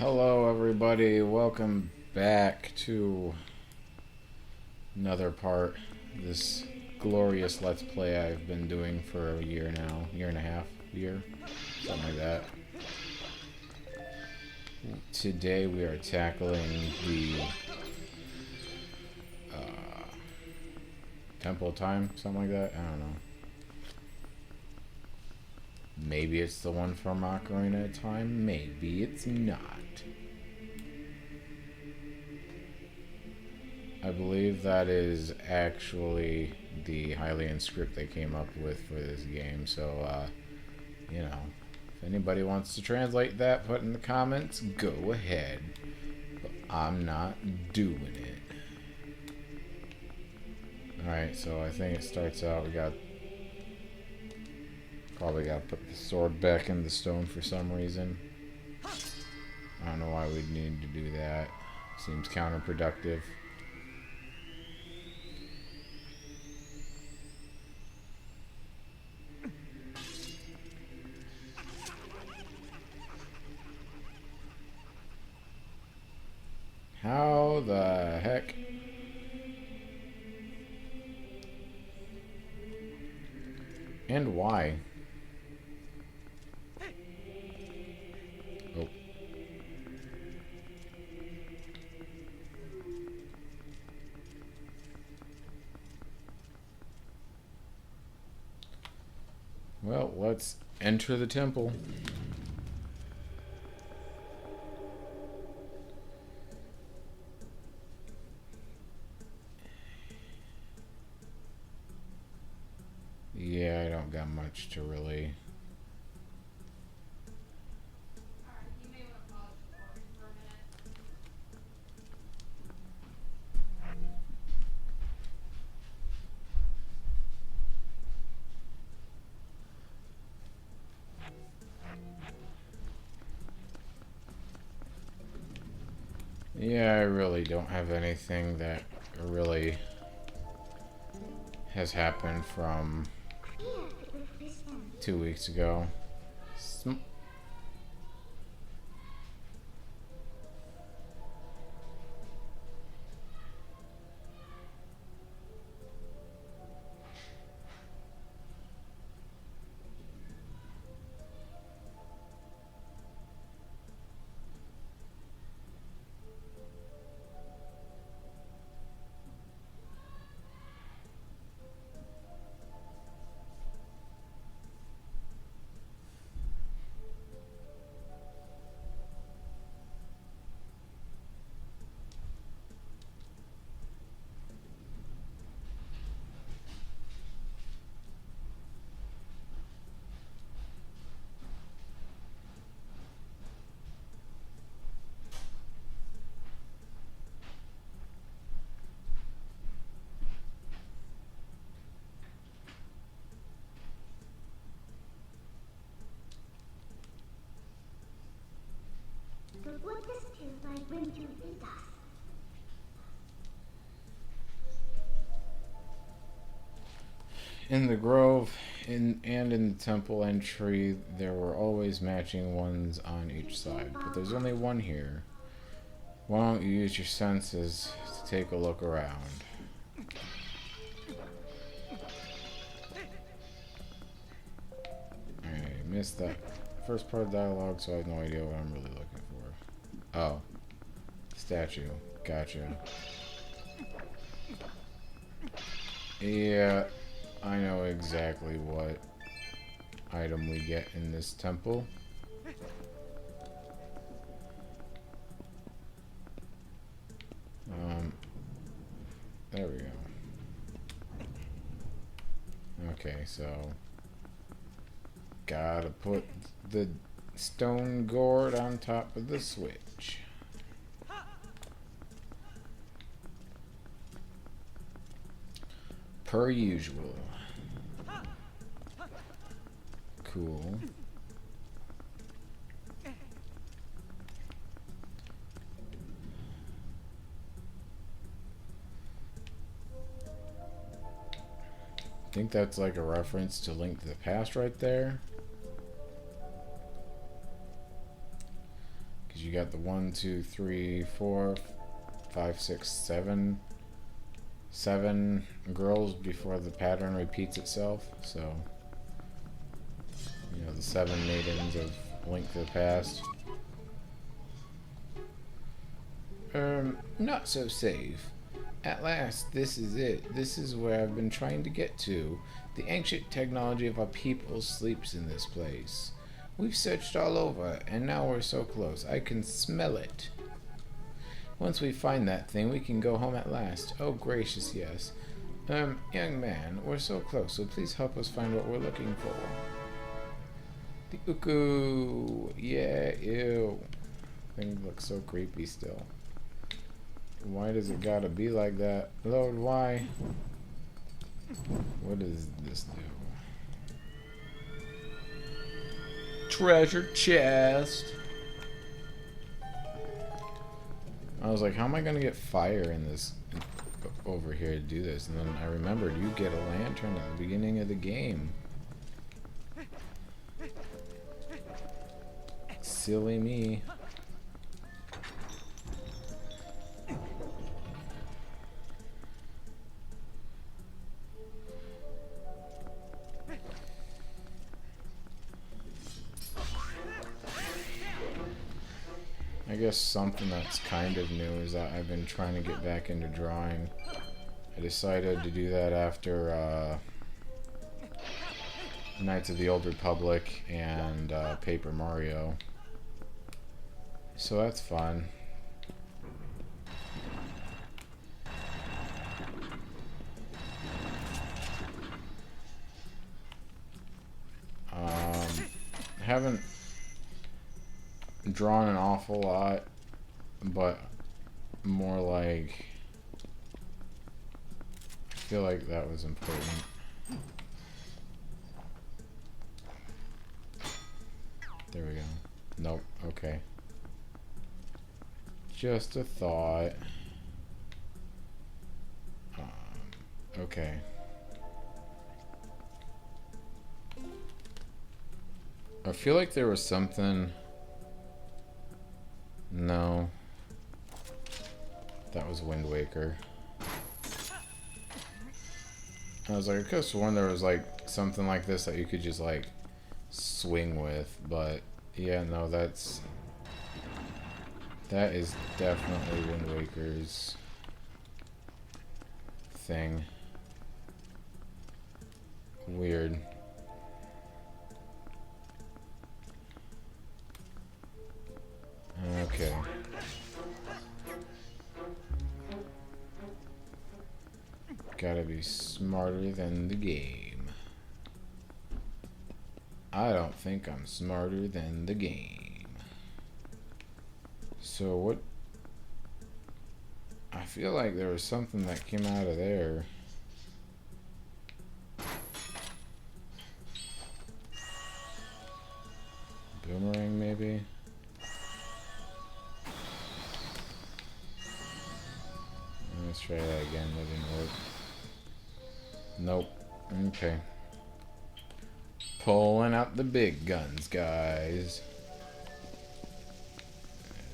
Hello, everybody. Welcome back to another part of this glorious Let's Play I've been doing for a year now. Year and a half. Year? Something like that. Today we are tackling the Temple Time? Something like that? I don't know. Maybe it's the one from Ocarina of Time. Maybe it's not. I believe that is actually the Hylian script they came up with for this game. So, you know, if anybody wants to translate that, put in the comments, go ahead. But I'm not doing it. Alright, so I think it starts out, probably got to put the sword back in the stone for some reason. I don't know why we'd need to do that. Seems counterproductive. How the heck? And why? Oh. Well, let's enter the temple. Yeah, I don't got much to really... Yeah, I really don't have anything that really has happened from 2 weeks ago. In the grove and in the temple entry, there were always matching ones on each side, but there's only one here. Why don't you use your senses to take a look around? I missed that first part of dialogue, so I have no idea what I'm really looking for. Oh. Statue. Gotcha. Yeah, I know exactly what item we get in this temple. There we go. Okay, so gotta put the stone gourd on top of the switch. Per usual. Cool. I think that's like a reference to Link to the Past right there. you got the 1, 2, 3, 4, 5, 6, 7 girls before the pattern repeats itself. So, you know, the 7 maidens of Link to the Past. Not so safe. At last, this is it. This is where I've been trying to get to. The ancient technology of our people sleeps in this place. We've searched all over, and now we're so close. I can smell it. Once we find that thing, we can go home at last. Oh, gracious, yes. Young man, we're so close, so please help us find what we're looking for. The uku. Yeah, ew. Thing looks so creepy still. Why does it gotta be like that? Lord, why? What does this do? Treasure chest. I was like, how am I gonna get fire in this over here to do this? And then I remembered you get a lantern at the beginning of the game. Silly me. I guess something that's kind of new is that I've been trying to get back into drawing. I decided to do that after Knights of the Old Republic and Paper Mario. So that's fun. Haven't drawn an awful lot, but more like I feel like that was important. There we go. Nope. Okay. Just a thought. Okay. I feel like there was something. No. That was Wind Waker. I was like, I could have sworn there was like something like this that you could just like swing with, but yeah, no, that is definitely Wind Waker's thing. Weird. Okay. Gotta be smarter than the game. I don't think I'm smarter than the game. So what? I feel like there was something that came out of there. Boomerang, maybe? Let's try that again. That didn't work. Nope. Okay. Pulling out the big guns, guys.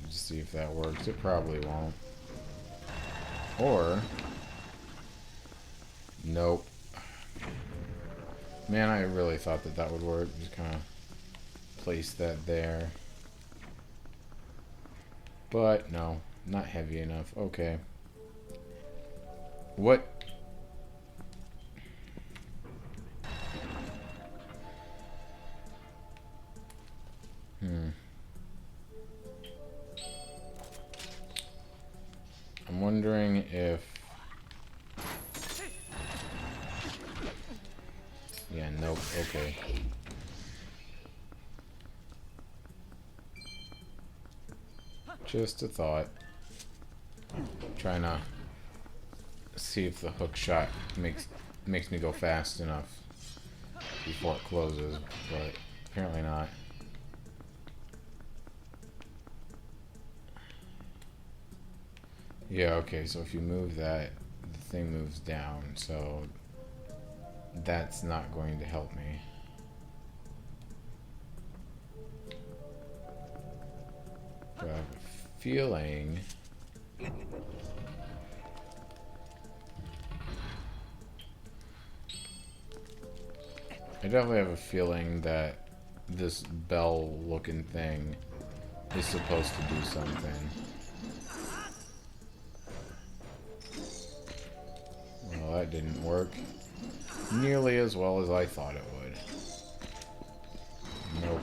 Just see if that works. It probably won't. Or... Nope. Man, I really thought that that would work. Just kind of place that there. But, no. Not heavy enough. Okay. What? I'm wondering if... Yeah, nope, okay. Just a thought. Trying to see if the hook shot makes me go fast enough before it closes, but apparently not. Yeah, okay, so if you move that, the thing moves down, so that's not going to help me. But I have a feeling... I definitely have a feeling that this bell-looking thing is supposed to do something. Well, that didn't work nearly as well as I thought it would. Nope.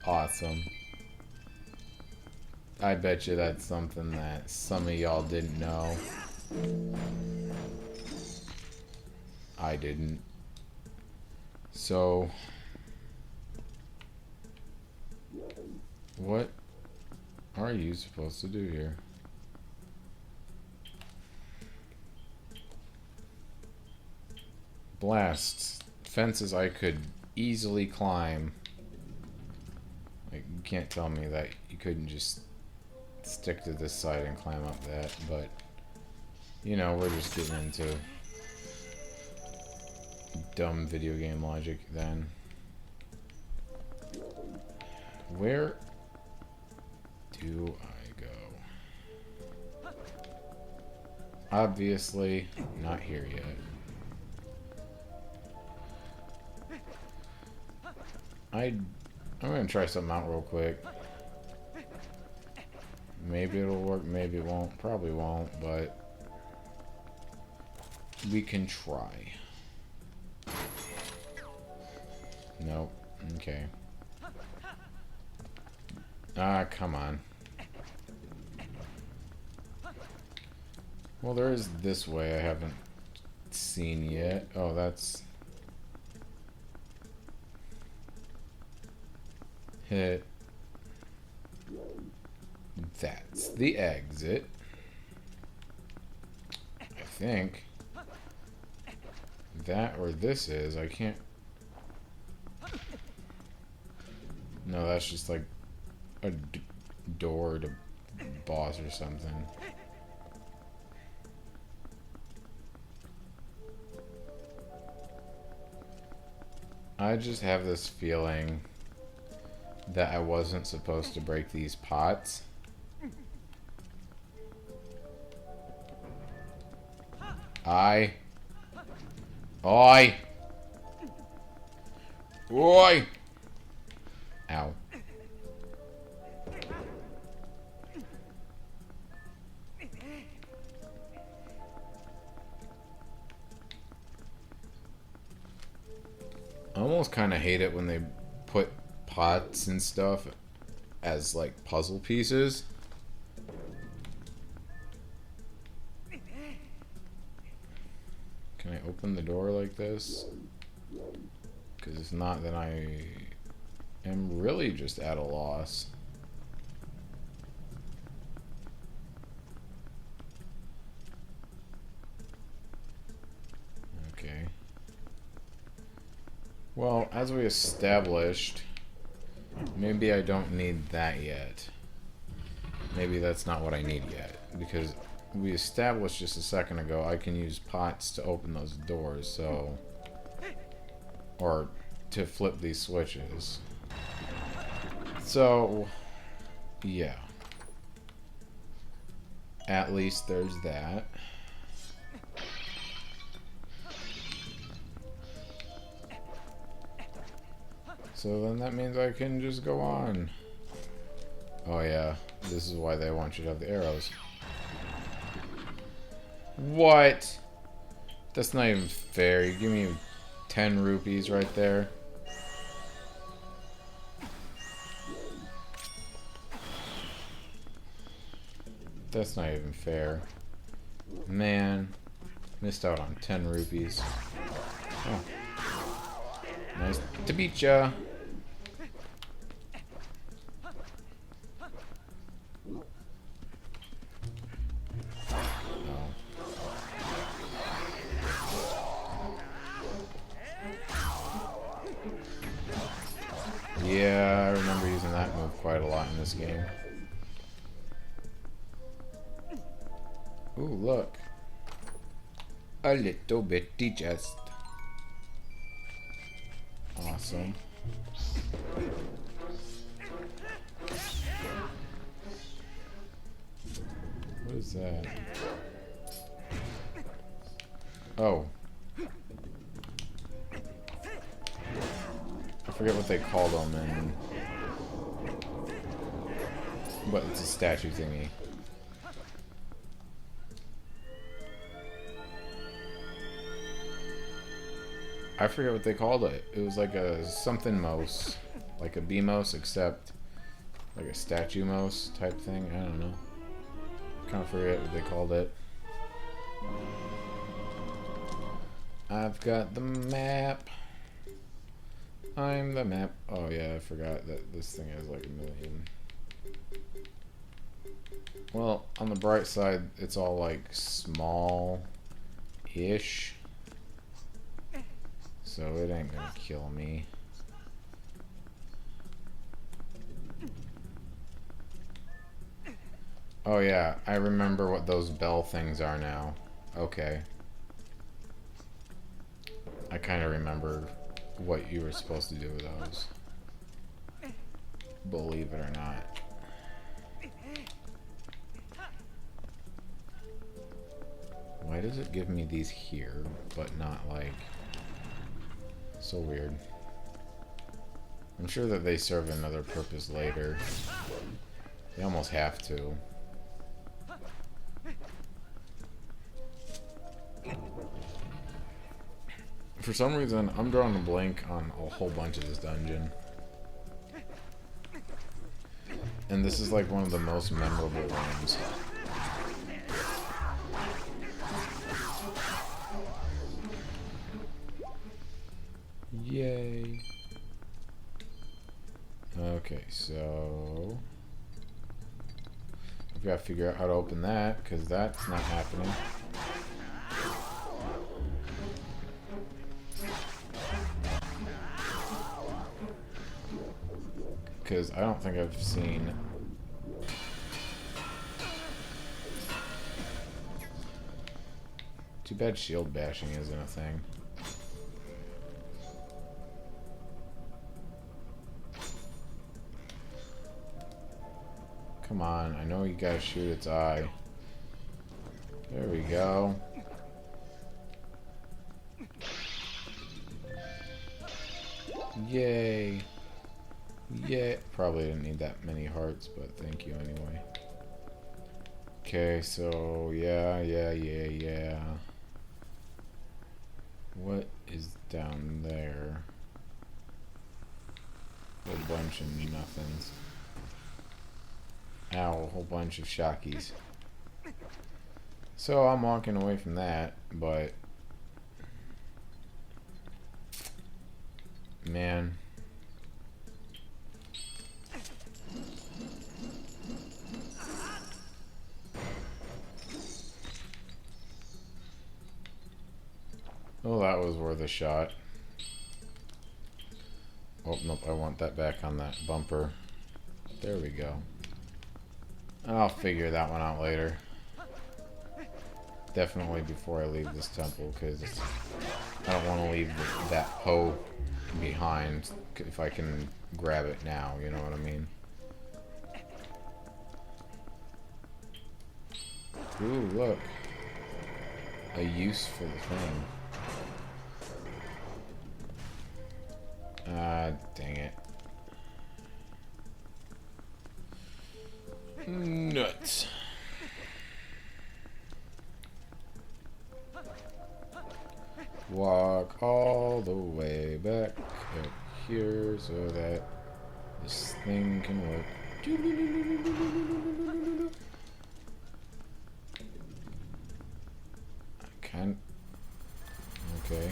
Awesome. I bet you that's something that some of y'all didn't know. I didn't. So, what are you supposed to do here? Blasts. Fences I could easily climb. Like, you can't tell me that you couldn't just stick to this side and climb up that, but you know, we're just getting into dumb video game logic then. Where do I go? Obviously, not here yet. I'm gonna try something out real quick. Maybe it'll work, maybe it won't. Probably won't, but we can try. Nope. Okay. Ah, come on. Well, there is this way I haven't seen yet. Oh, that's... Hit. That's the exit. I think. That or this is. I can't... No, that's just like a door to boss or something. I just have this feeling that I wasn't supposed to break these pots. Oi! Oi! Ow. I almost kind of hate it when they put pots and stuff as like puzzle pieces. Can I open the door like this? Because if not, then I am really just at a loss. Okay. Well, as we established, maybe I don't need that yet. Maybe that's not what I need yet. Because we established just a second ago I can use pots to open those doors, so... Or to flip these switches. So, yeah. At least there's that. So then that means I can just go on. Oh yeah, this is why they want you to have the arrows. What? That's not even fair. You give me 10 rupees right there. That's not even fair. Man, missed out on 10 rupees. Oh. Nice to meet ya. Yeah, I remember using that move quite a lot in this game. Ooh, look. A little bitty chest. Awesome. What is that? Oh. I forget what they call them, but it's a statue thingy. I forget what they called it. It was like a something mouse. Like a bee mouse, except like a statue mouse type thing. I don't know. Kind of forget what they called it. I've got the map. I'm the map. Oh yeah, I forgot that this thing has like a million. Well, on the bright side, it's all like small-ish. So it ain't gonna kill me. Oh yeah, I remember what those bell things are now. Okay. I kind of remember what you were supposed to do with those. Believe it or not. Why does it give me these here, but not like... So weird. I'm sure that they serve another purpose later. They almost have to. For some reason, I'm drawing a blank on a whole bunch of this dungeon. And this is like one of the most memorable ones. Yay. Okay, so... I've got to figure out how to open that, because that's not happening. Because I don't think I've seen... Too bad shield bashing isn't a thing. Come on, I know you gotta shoot its eye. There we go. Yay. Yeah, probably didn't need that many hearts, but thank you anyway. Okay, so yeah. What is down there? A bunch of nothings. Ow, a whole bunch of shockies. So I'm walking away from that, but... Man... Oh, that was worth a shot. Oh, nope, I want that back on that bumper. There we go. I'll figure that one out later. Definitely before I leave this temple, because I don't want to leave that hoe behind if I can grab it now, you know what I mean? Ooh, look. A use for the thing. Ah, dang it. Nuts. Walk all the way back up here so that this thing can work. I can't. Okay.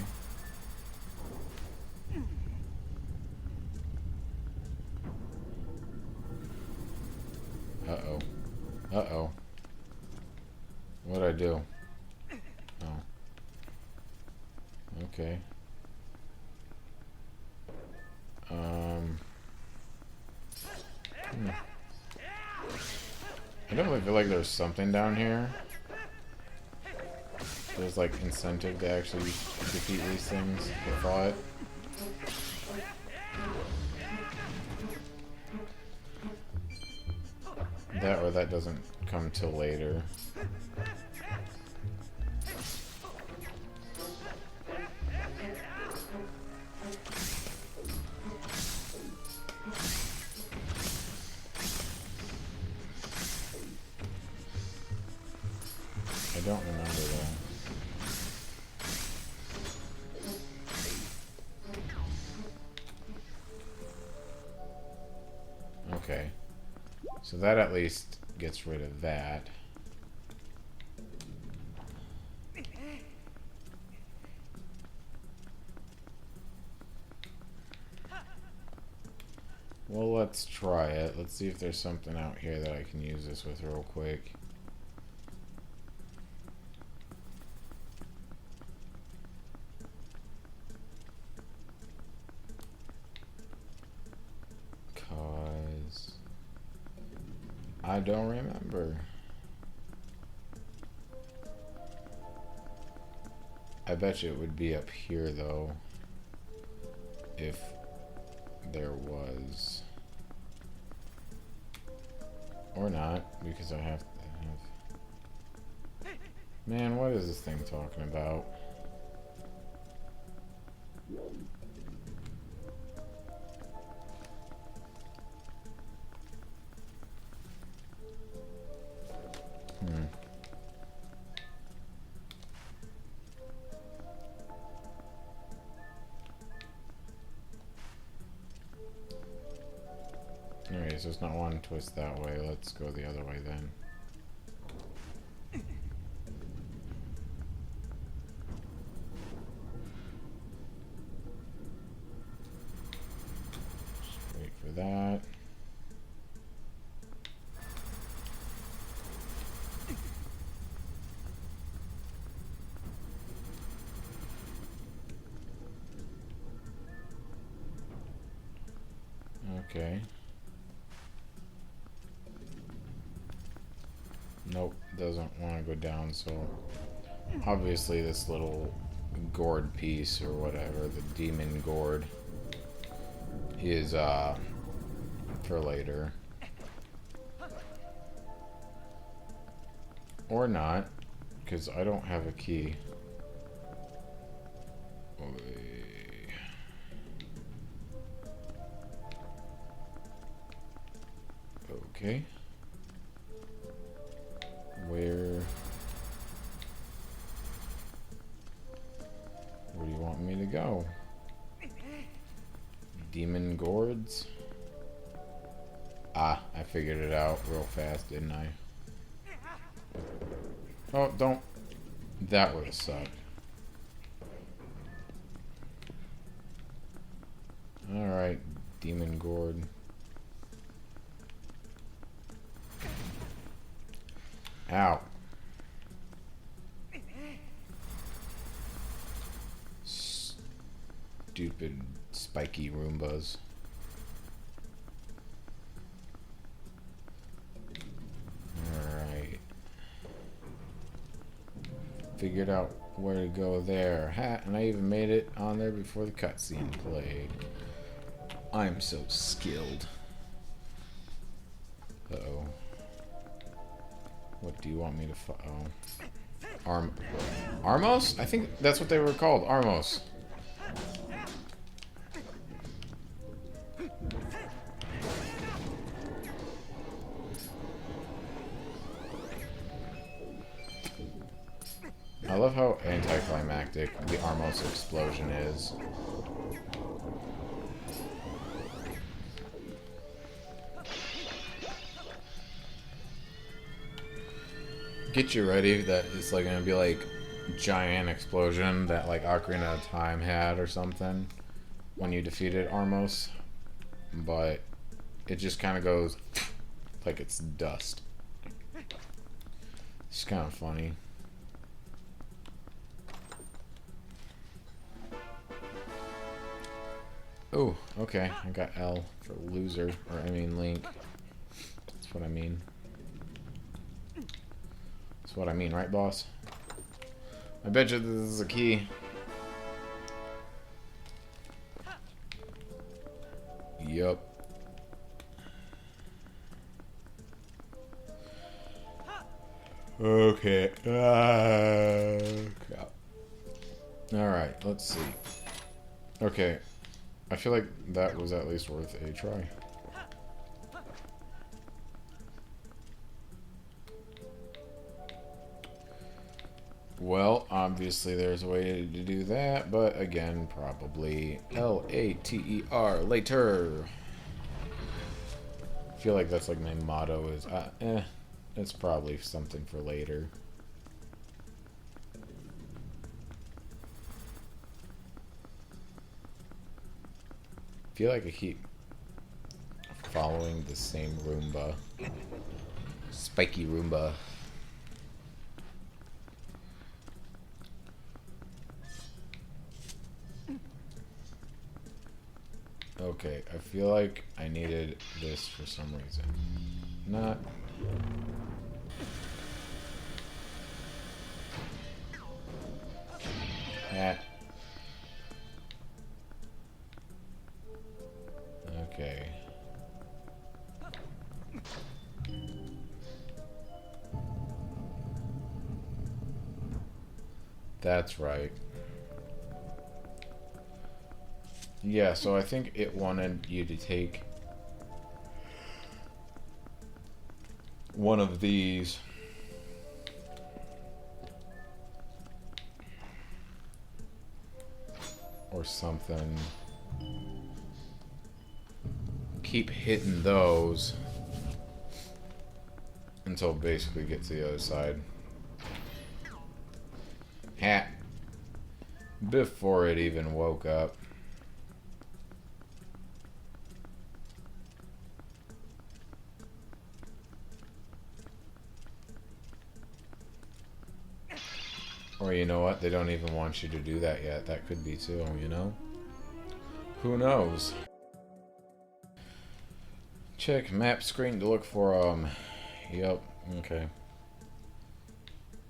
Uh-oh. Uh-oh. What'd I do? Oh. Okay. I definitely feel like there's something down here. There's like incentive to actually defeat these things. I thought. That or that doesn't come till later. I don't remember that. Okay. So that at least gets rid of that. Well, let's try it. Let's see if there's something out here that I can use this with real quick. Cause I don't remember. I bet you it would be up here though, if there was. Or not, because I have to have... Man, what is this thing talking about? Alright, so it's not one twist that way. Let's go the other way then. Just wait for that. Okay. Nope, doesn't want to go down, so obviously this little gourd piece or whatever, the demon gourd, is for later. Or not, because I don't have a key. Okay. Where do you want me to go? Demon gourds? Ah, I figured it out real fast, didn't I? Oh, don't. That would have sucked. Alright, demon gourd. Ow. Stupid spiky Roombas. Alright. Figured out where to go there. Ha! And I even made it on there before the cutscene played. I'm so skilled. Uh-oh. What do you want me to oh. Armos? I think that's what they were called. Armos. I love how anticlimactic the Armos explosion is. Get you ready that it's like gonna be like giant explosion that like Ocarina of Time had or something when you defeated Armos, but it just kind of goes like it's dust. It's kind of funny. Oh, okay. I got L for loser, or I mean Link. That's what I mean. That's what I mean, right, boss? I bet you this is a key. Yup. Okay. Alright, let's see. Okay. I feel like that was at least worth a try. Well, obviously there's a way to do that, but again, probably L-A-T-E-R, later. I feel like that's like my motto is, it's probably something for later. I feel like I keep following the same Roomba. Spiky Roomba. Okay, I feel like I needed this for some reason. Not. Okay. That's right. Yeah, so I think it wanted you to take one of these or something. Keep hitting those until basically get to the other side. Ha! Before it even woke up. Or you know what? They don't even want you to do that yet. That could be too, you know? Who knows? Check map screen to look for, Yep, okay.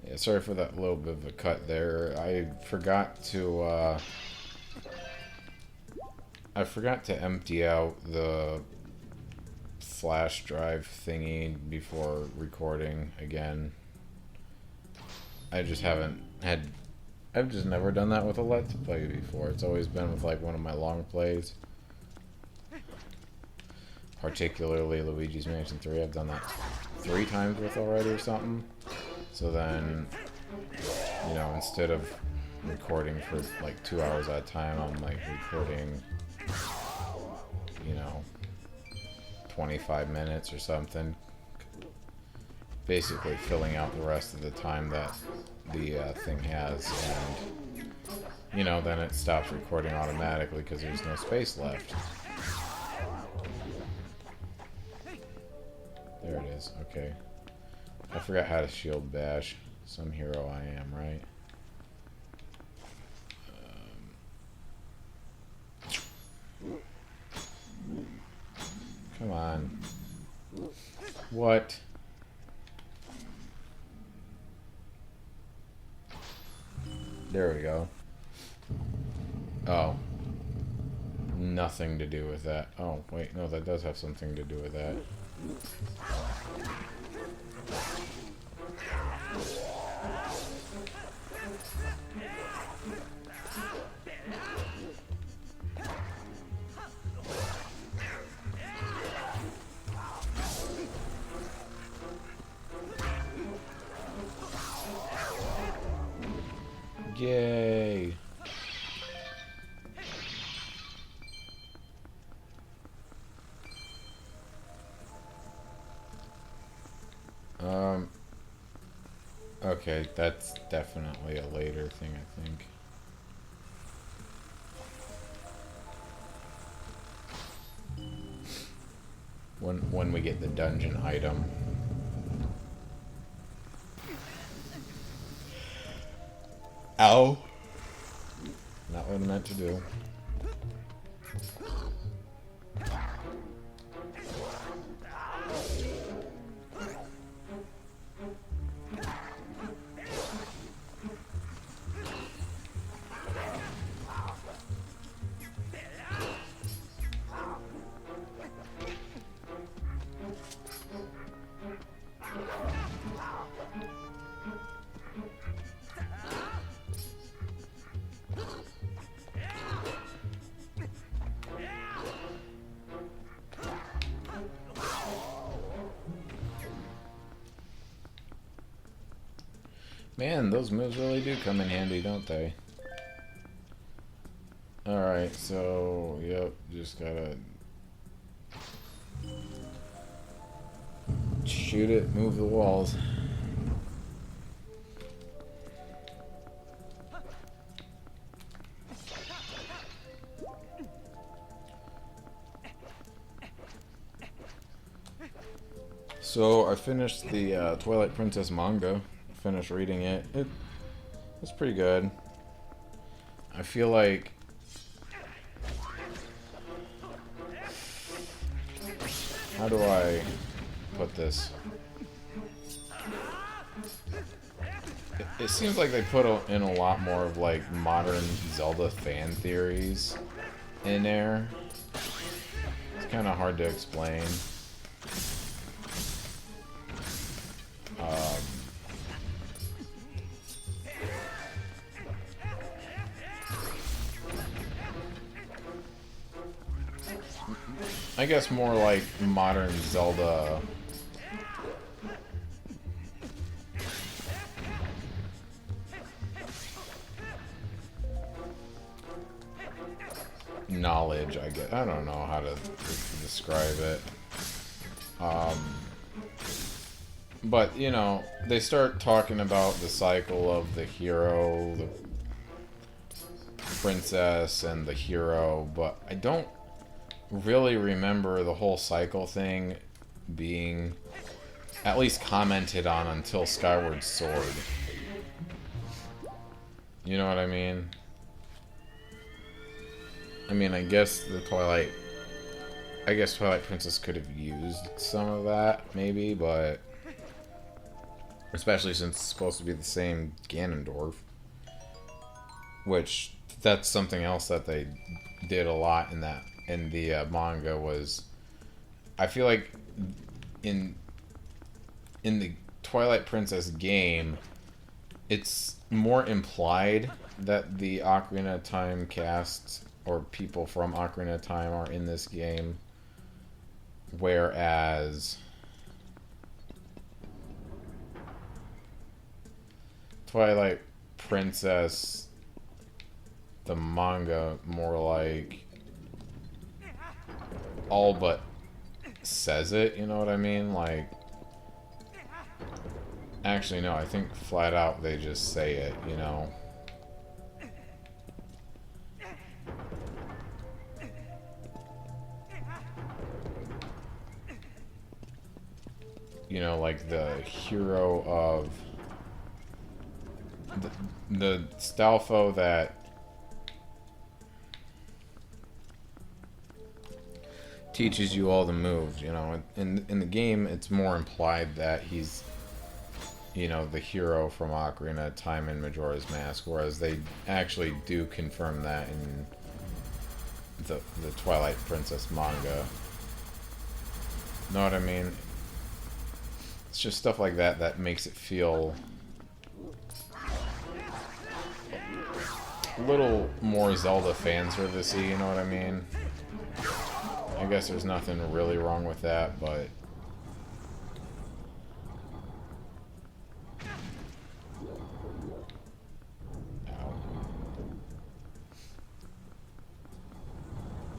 Yeah, sorry for that little bit of a cut there. I forgot to empty out the flash drive thingy before recording again. I've just never done that with a Let's Play before. It's always been with like one of my long plays. Particularly Luigi's Mansion 3. I've done that 3 times with already or something. So then, you know, instead of recording for like 2 hours at a time, I'm like recording, you know, 25 minutes or something. Basically filling out the rest of the time that the thing has, and you know, then it stops recording automatically because there's no space left. There it is. Okay, I forgot how to shield bash. Some hero I am, right? Come on. What? There we go. Oh. Nothing to do with that. Oh, wait, no, that does have something to do with that. Yay! Okay, that's definitely a later thing, I think. When we get the dungeon item. Ow! Not what I meant to do. Man, those moves really do come in handy, don't they? Alright, so, yep, just gotta shoot it, move the walls. So I finished the Twilight Princess manga. Finished reading it. It's pretty good. I feel like how do I put this? It seems like they put in a lot more of like modern Zelda fan theories in there. It's kind of hard to explain. I guess more like modern Zelda knowledge, I guess. I don't know how to describe it. But, you know, they start talking about the cycle of the hero, the princess, and the hero, but I don't really remember the whole cycle thing being at least commented on until Skyward Sword. You know what I mean? I guess Twilight Princess could have used some of that, maybe, but especially since it's supposed to be the same Ganondorf, which that's something else that they did a lot in the manga was, I feel like in the Twilight Princess game, it's more implied that the Ocarina of Time cast or people from Ocarina of Time are in this game, whereas Twilight Princess, the manga, more like all but says it, you know what I mean? Like, actually no, I think flat out they just say it, you know? You know, like the hero of the Stalfo that teaches you all the moves, you know. In the game, it's more implied that he's, you know, the hero from Ocarina of Time and Majora's Mask, whereas they actually do confirm that in the Twilight Princess manga. Know what I mean? It's just stuff like that that makes it feel a little more Zelda fan servicey, you know what I mean? I guess there's nothing really wrong with that, but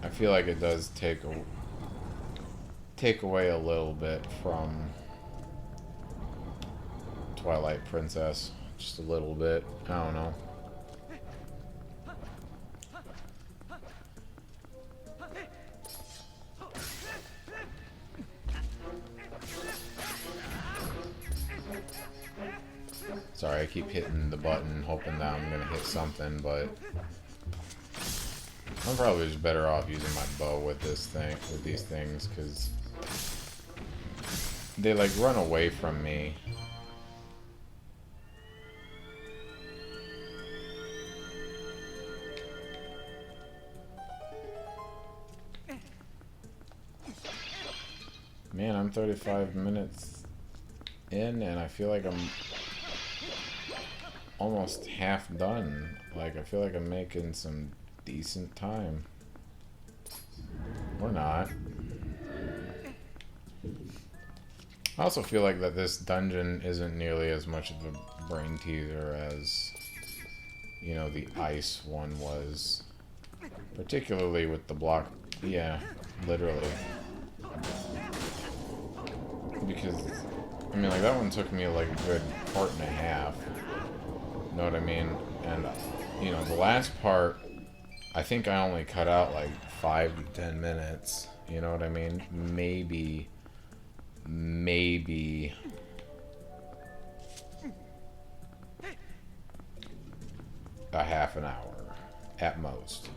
I feel like it does take away a little bit from Twilight Princess, just a little bit. I don't know. Sorry, I keep hitting the button, hoping that I'm gonna hit something, but I'm probably just better off using my bow with these things, because they like run away from me. Man, I'm 35 minutes in, and I feel like I'm almost half done. Like, I feel like I'm making some decent time. Or not. I also feel like that this dungeon isn't nearly as much of a brain teaser as, you know, the ice one was. Particularly with the block. Yeah, literally. Because, I mean, like, that one took me like a good part and a half. You know what I mean? And, you know, the last part, I think I only cut out like 5 to 10 minutes. You know what I mean? Maybe a half an hour at most.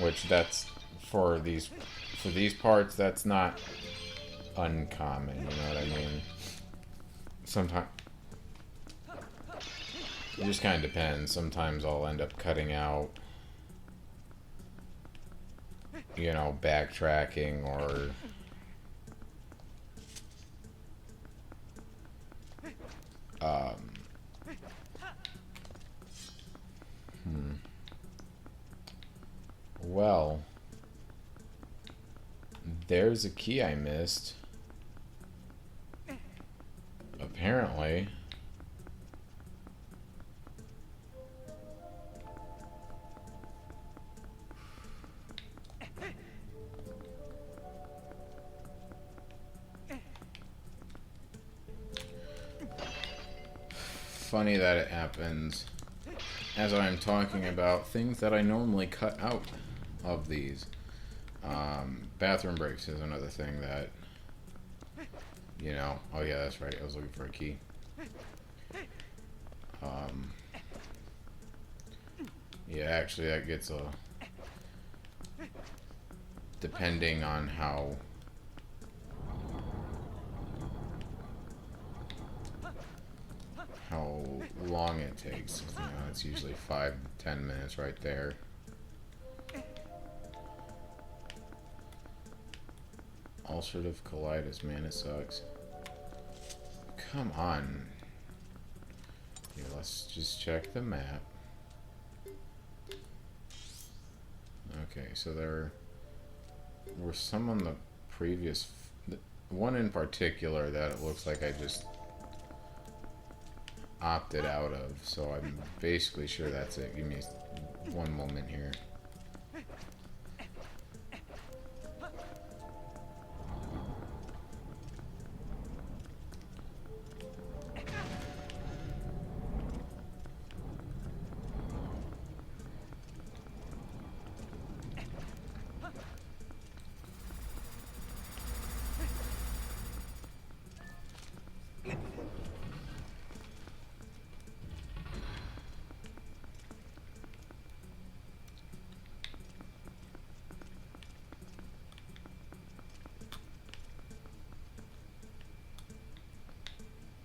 Which that's for these parts, that's not uncommon, you know what I mean? Sometimes it just kind of depends. Sometimes I'll end up cutting out, you know, backtracking or well, there's a key I missed. Apparently. Funny that it happens as I'm talking about things that I normally cut out of these. Bathroom breaks is another thing that, you know, oh yeah, that's right, I was looking for a key. Yeah, actually that gets a, depending on how long it takes. You know, it's usually 5 to 10 minutes right there. Ulcerative colitis, man, it sucks. Come on. Here, let's just check the map. Okay, so there were some on the previous, one in particular that it looks like I just opted out of, so I'm basically sure that's it. Give me one moment here.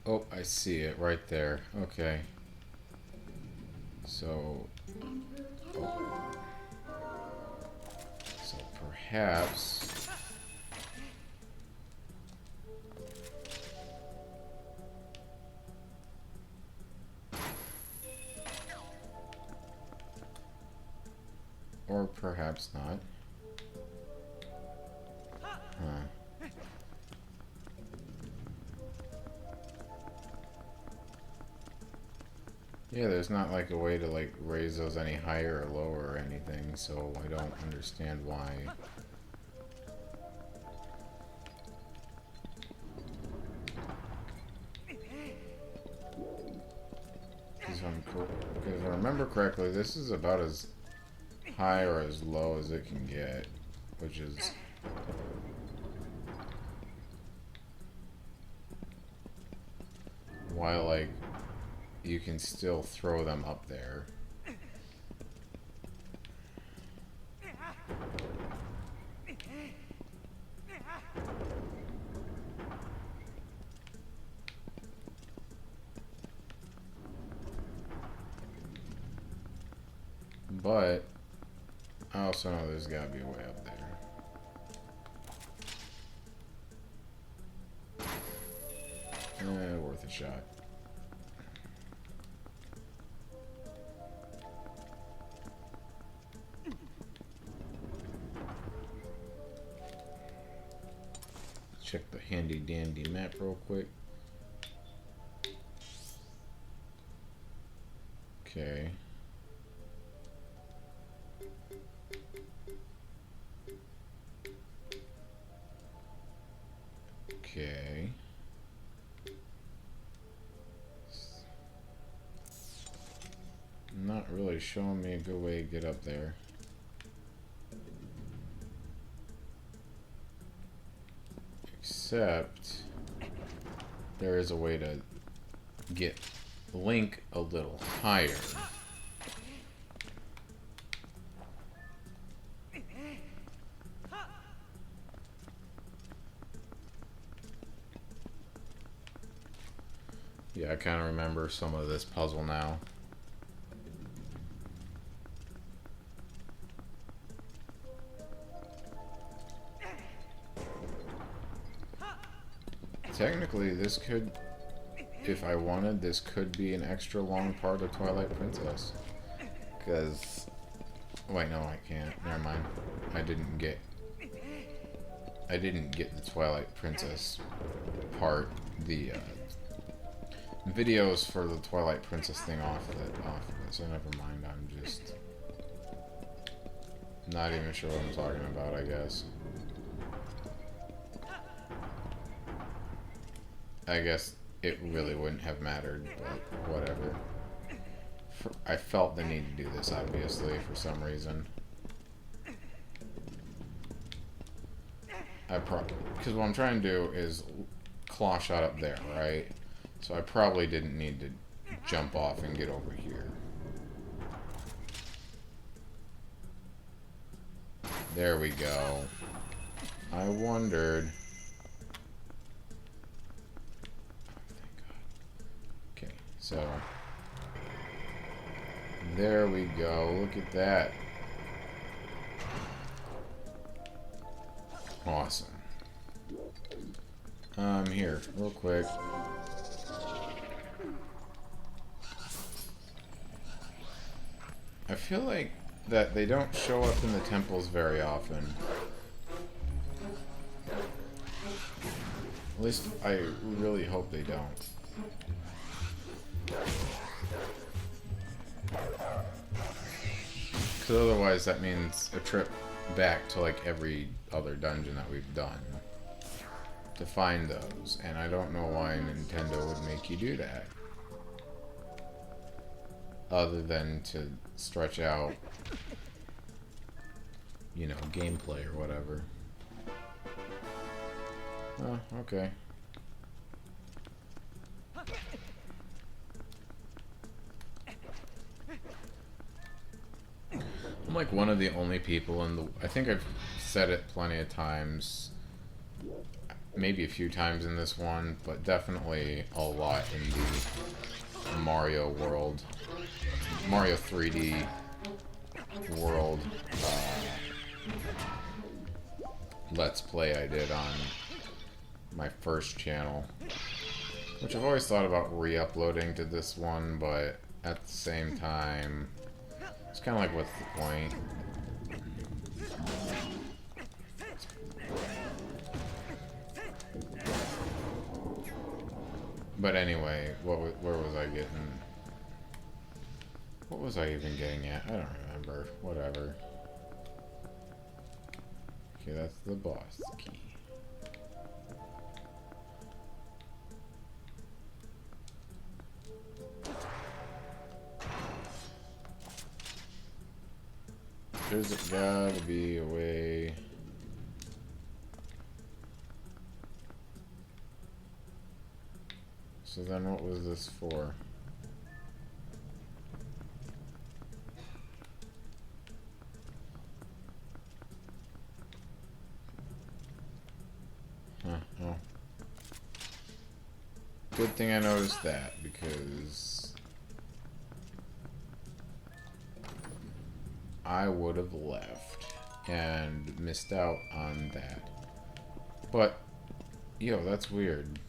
Oh, I see it right there. Okay. So, so perhaps or perhaps not. Huh. Yeah, there's not like a way to like raise those any higher or lower or anything, so I don't understand why. Because if I remember correctly, this is about as high or as low as it can get, which is why, like, you can still throw them up there. But I also know there's gotta be a way up there. Worth a shot. check the handy dandy map real quick. Okay. Okay. Not really showing me a good way to get up there. Except there is a way to get Link a little higher. Yeah, I kind of remember some of this puzzle now. Technically, this could, if I wanted, this could be an extra long part of Twilight Princess. Because, wait, no, I can't. Never mind. I didn't get the Twilight Princess part, the videos for the Twilight Princess thing off of it, so never mind. I'm just not even sure what I'm talking about, I guess. I guess it really wouldn't have mattered, but whatever. I felt the need to do this, obviously, for some reason. Because what I'm trying to do is claw shot up there, right? So I probably didn't need to jump off and get over here. There we go. I wondered... So, there we go. Look at that. Awesome. Here, real quick. I feel like that they don't show up in the temples very often. At least I really hope they don't. Because otherwise that means a trip back to like every other dungeon that we've done to find those, and I don't know why Nintendo would make you do that other than to stretch out, you know, gameplay or whatever. Oh, okay. I'm like one of the only people in the... I think I've said it plenty of times. Maybe a few times in this one, but definitely a lot in the Mario world. Mario 3D world Let's Play I did on my first channel. Which I've always thought about re-uploading to this one, but at the same time... It's kind of like, what's the point? But anyway, where was I getting? What was I even getting at? I don't remember. Whatever. Okay, that's the boss key. There's gotta be a way. So then what was this for? Huh, oh. Good thing I noticed that, because I would have left and missed out on that. But, yo, that's weird.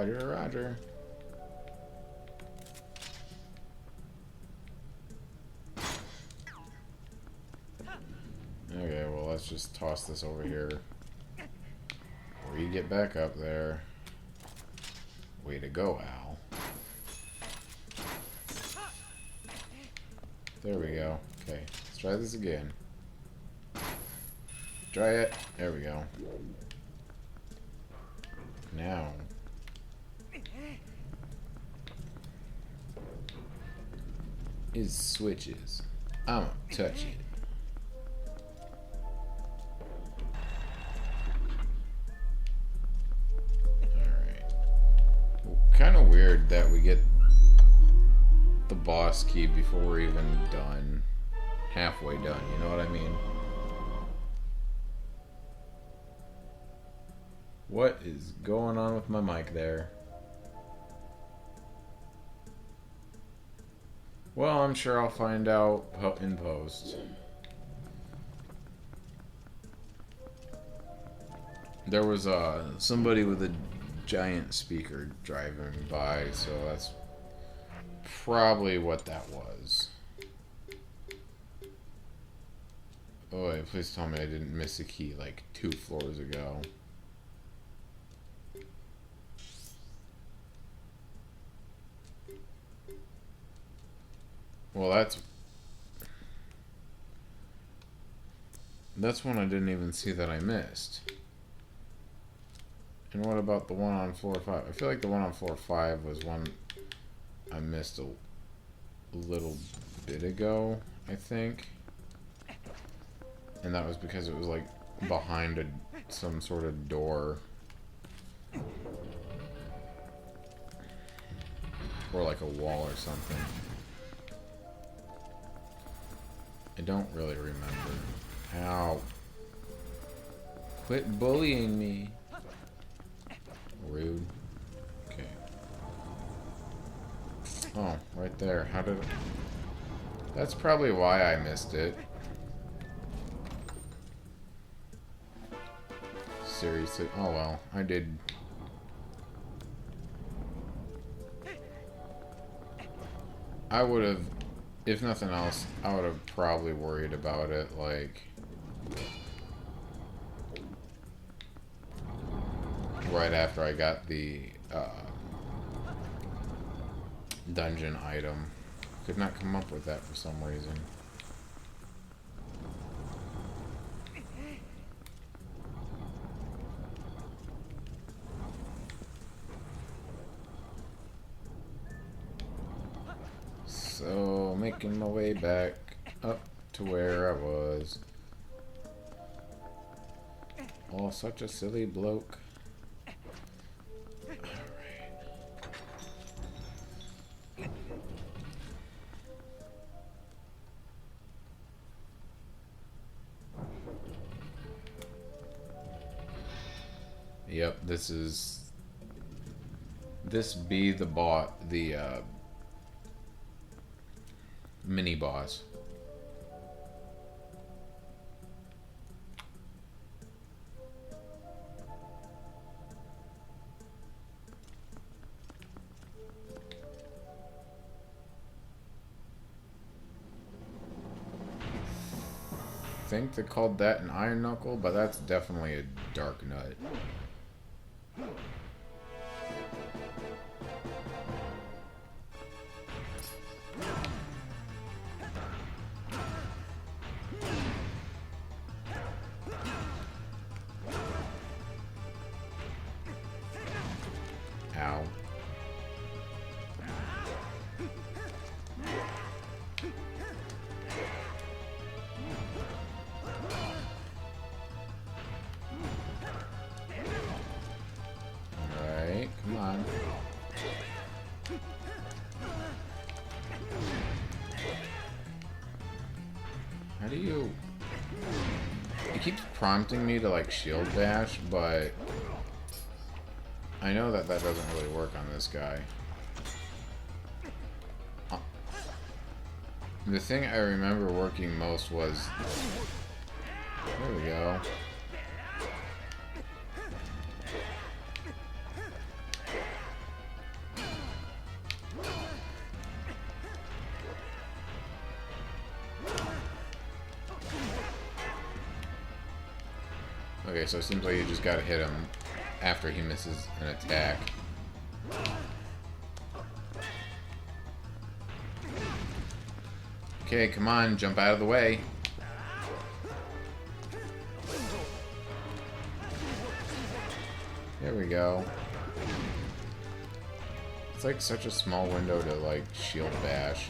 Roger, roger. Okay, well, let's just toss this over here. Before you get back up there. Way to go, Al. There we go. Okay, let's try this again. Try it. There we go. Now. Is switches. I'ma touch it. Kind of weird that we get the boss key before we're even done. Halfway done, you know what I mean? What is going on with my mic there? Well, I'm sure I'll find out in post. There was somebody with a giant speaker driving by, so that's probably what that was. Oh, wait, please tell me I didn't miss a key like 2 floors ago. Well, that's one I didn't even see that I missed. And what about the one on floor 5? I feel like the one on floor 5 was one I missed a little bit ago, I think. And that was because it was like behind some sort of door. Or like a wall or something. I don't really remember. Ow. Quit bullying me. Rude. Okay. Oh, right there. How did... That's probably why I missed it. Seriously. Oh well, I did... I would have... If nothing else, I would have probably worried about it, like... right after I got the dungeon item. Could not come up with that for some reason. So, making my way back up to where I was. Oh, such a silly bloke. Yep, this be the mini boss. I think they called that an iron knuckle, but that's definitely a dark nut. Ow. Alright, come on. How do you... It keeps prompting me to like shield bash, but I know that that doesn't really work on this guy. The thing I remember working most was... There we go. Okay, so it seems like you just gotta hit him after he misses an attack. Okay, come on, jump out of the way. There we go. It's like such a small window to like shield bash.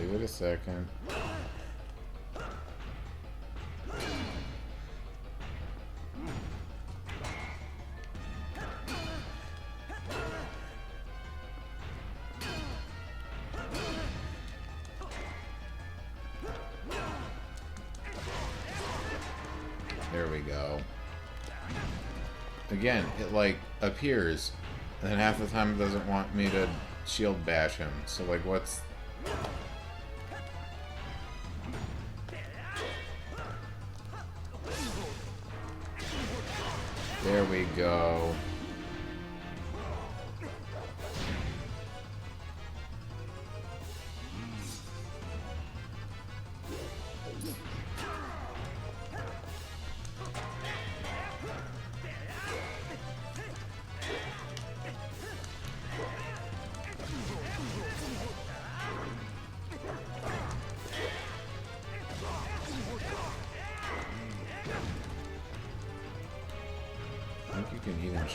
Give it a second. There we go. Again, it like appears, and then half the time it doesn't want me to shield bash him. So like, what's... There we go. I think you can even...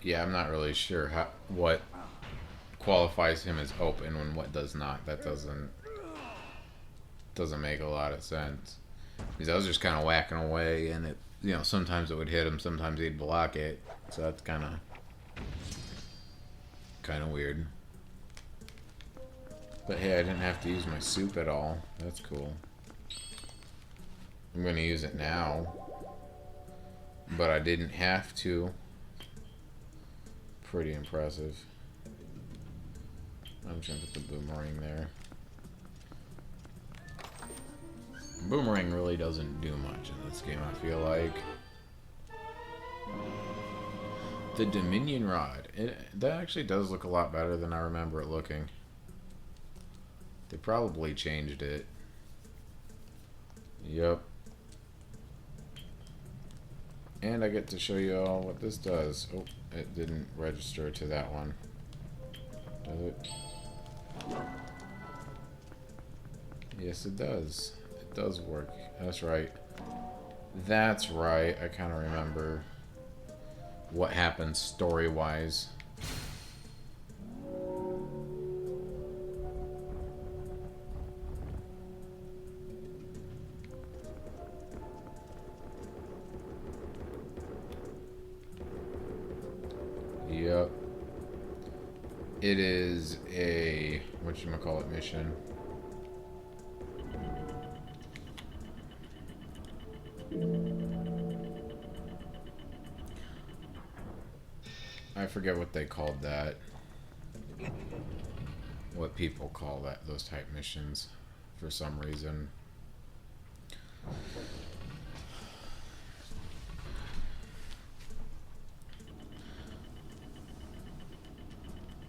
Yeah, I'm not really sure what qualifies him as open and what does not. That doesn't make a lot of sense. Because I was just kind of whacking away, and it, you know, sometimes it would hit him, sometimes he'd block it. So that's kind of weird. But hey, I didn't have to use my soup at all. That's cool. I'm going to use it now. But I didn't have to. Pretty impressive. I'm just going to put the boomerang there. Boomerang really doesn't do much in this game, I feel like. The Dominion Rod. That actually does look a lot better than I remember it looking. They probably changed it. Yep. And I get to show you all what this does. Oh, it didn't register to that one. Does it? Yes, it does. It does work. That's right. That's right. I kind of remember what happened story-wise. Yep. It is a whatchamacallit mission. I forget what they called that. What people call that, those type missions, for some reason.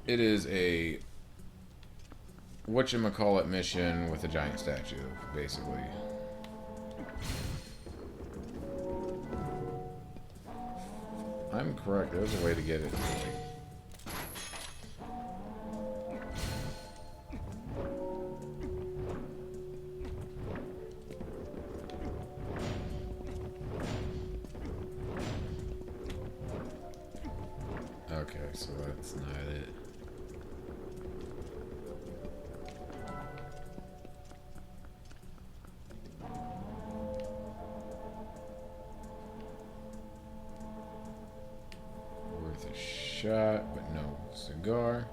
It is a whatchamacallit mission with a giant statue, basically. I'm correct. There's a way to get it. Okay, so that's not it. Worth a shot, but no cigar.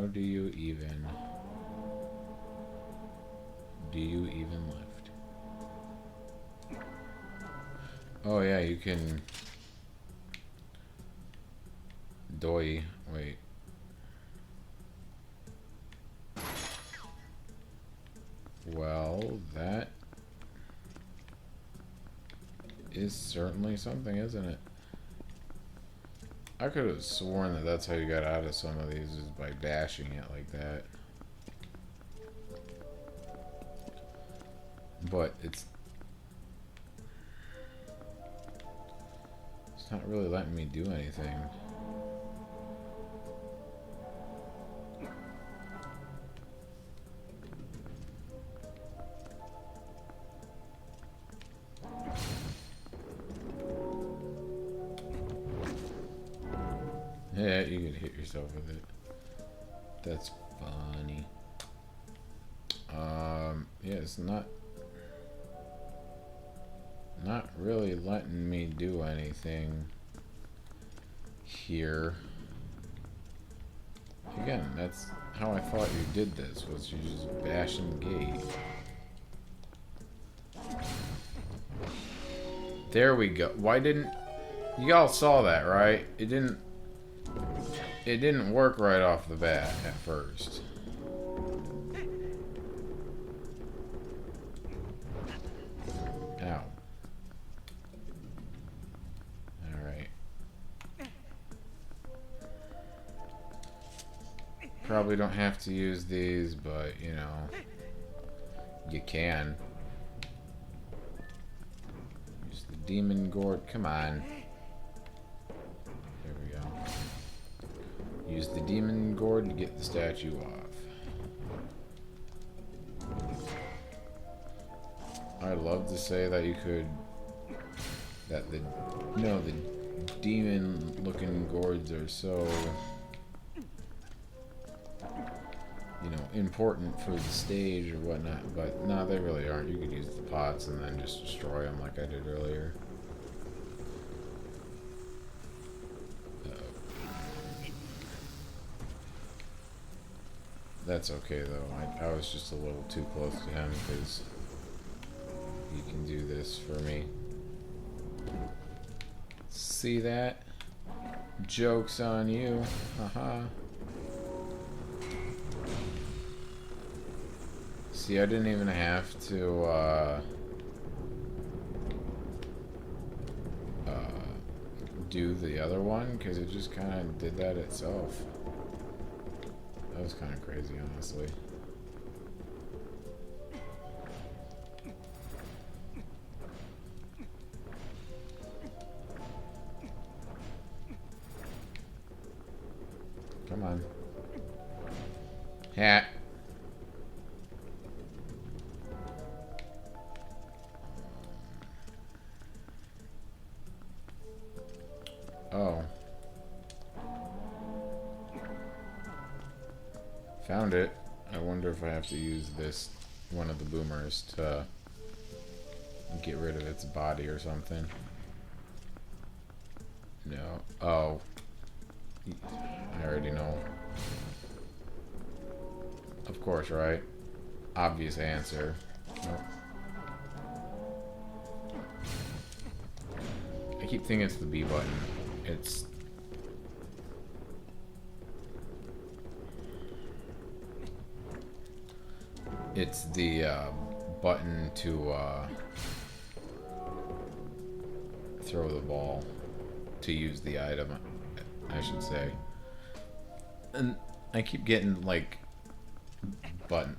do you even lift? Oh yeah, you can doi. Wait. Well, that is certainly something, isn't it? I could have sworn that that's how you got out of some of these, is by dashing it like that. But it's not really letting me do anything. Yeah, you could hit yourself with it. That's funny. Yeah, it's not really letting me do anything here. Again, that's how I thought you did this, was you just bashing the gate. There we go. Why didn't... Y'all saw that, right? It didn't work right off the bat at first. Ow. Alright. Probably don't have to use these, but, you know, you can. Use the demon gourd. Come on. There we go. Use the demon gourd to get the statue off. I'd love to say that you could... That the demon-looking gourds are so... you know, important for the stage or whatnot, but no, they really aren't. You could use the pots and then just destroy them like I did earlier. That's okay though. I was just a little too close to him because he can do this for me. See that? Joke's on you. Haha. See, I didn't even have to do the other one because it just kind of did that itself. That was kind of crazy, honestly. Come on. Hat. Oh. Found it. I wonder if I have to use this, one of the boomers, to get rid of its body or something. No. Oh. I already know. Of course, right? Obvious answer. Nope. I keep thinking it's the B button. It's the button to throw the ball, to use the item, I should say. And I keep getting like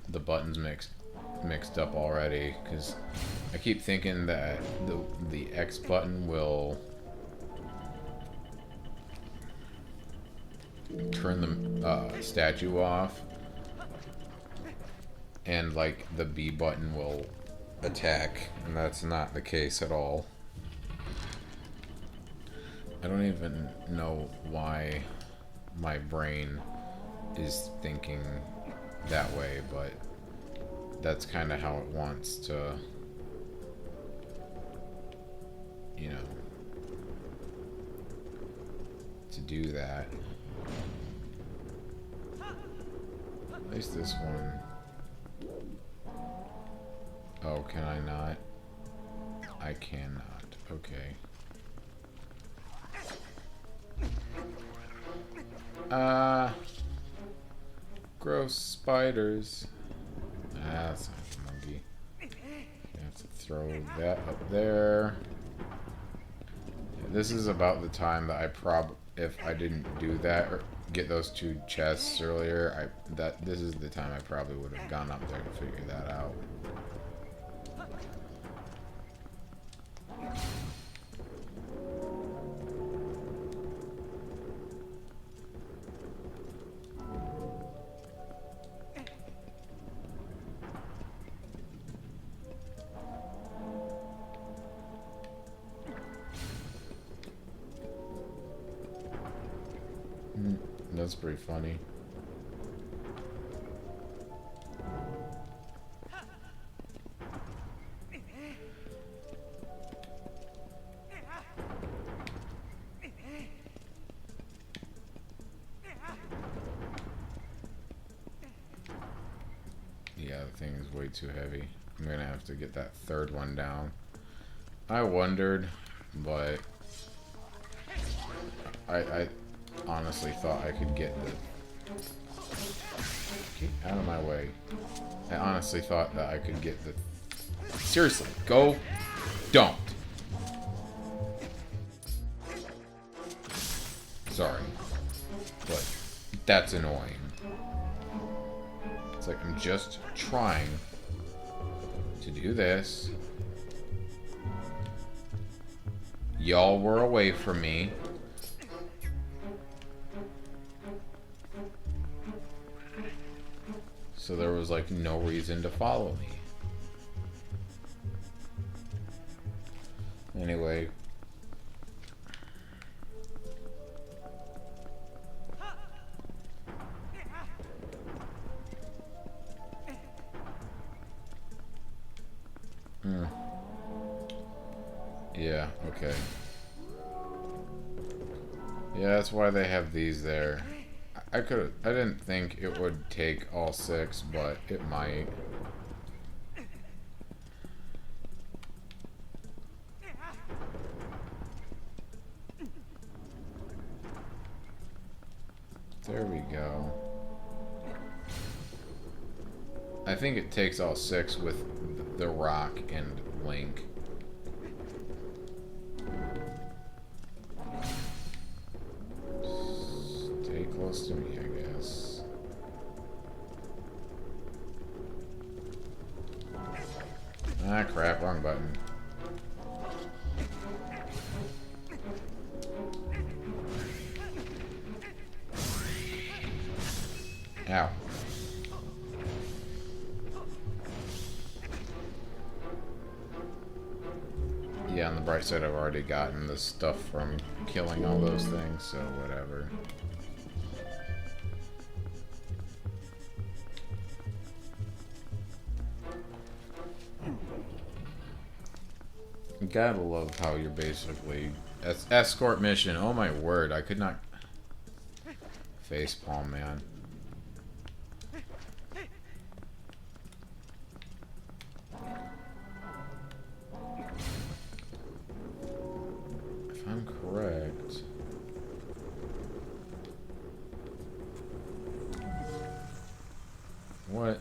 the buttons mixed up already because I keep thinking that the X button will turn the statue off, and like the B button will attack, and that's not the case at all. I don't even know why my brain is thinking that way, but that's kind of how it wants to, you know, to do that. At least this one. Oh, can I not? I cannot. Okay. Gross spiders. That's not a monkey. You have to throw that up there. Yeah, this is about the time that if I didn't do that or get those 2 chests earlier, this is the time I probably would have gone up there to figure that out. That's pretty funny. Yeah, the thing is way too heavy. I'm gonna have to get that 3rd one down. I wondered, but I honestly thought I could get the... Get out of my way. I honestly thought that I could get the... Seriously, go. Don't. Sorry. But that's annoying. It's like I'm just trying to do this. Y'all were away from me. So there was like no reason to follow me. Anyway. Yeah, okay. Yeah, that's why they have these there. I didn't think it would take all 6, but it might. There we go. I think it takes all 6 with the rock and Link. Stay close to me, I guess. Ah, crap, wrong button. Ow. Yeah, on the bright side, I've already gotten the stuff from killing all those things, so whatever. Gotta love how you're basically... escort mission. Oh my word, I could not... Facepalm, man. If I'm correct... What?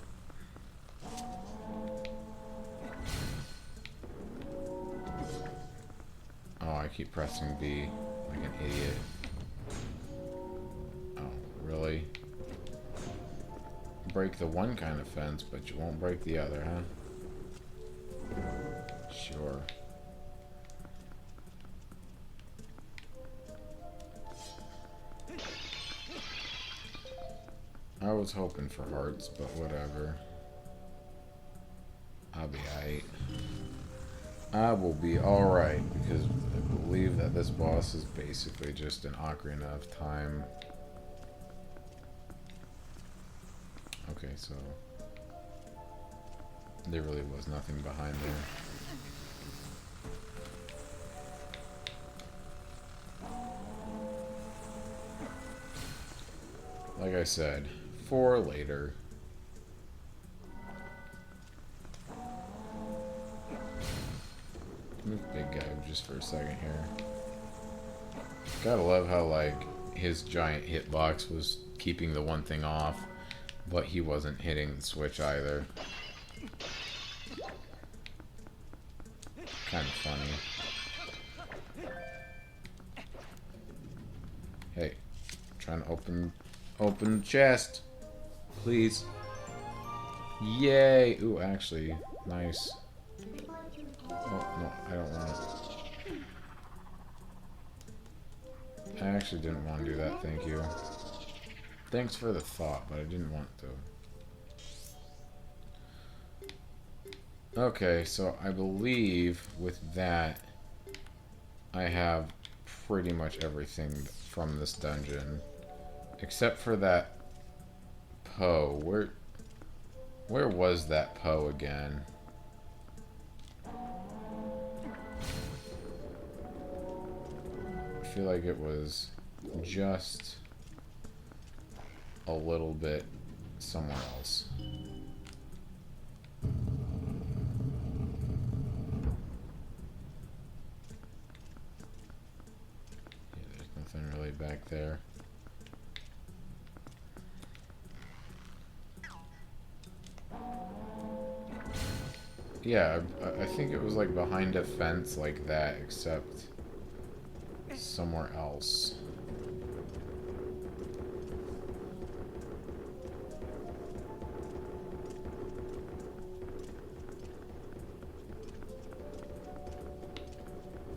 Oh, I keep pressing B like an idiot. Oh, really? Break the one kind of fence, but you won't break the other, huh? Sure. I was hoping for hearts, but whatever. I'll be alright. I will be alright, because I believe that this boss is basically just an Ocarina of Time. Okay, so... there really was nothing behind there. Like I said, for later. Move big guy just for a second here. Gotta love how, like, his giant hitbox was keeping the one thing off, but he wasn't hitting the switch either. Kind of funny. Hey, trying to open the chest, please. Yay! Ooh, actually, nice. Oh no, I don't want it. I actually didn't want to do that. Thank you. Thanks for the thought, but I didn't want to. Okay, so I believe with that, I have pretty much everything from this dungeon, except for that Poe. Where was that Poe again? I feel like it was just a little bit somewhere else. Really back there. Yeah, I think it was like behind a fence like that, except somewhere else.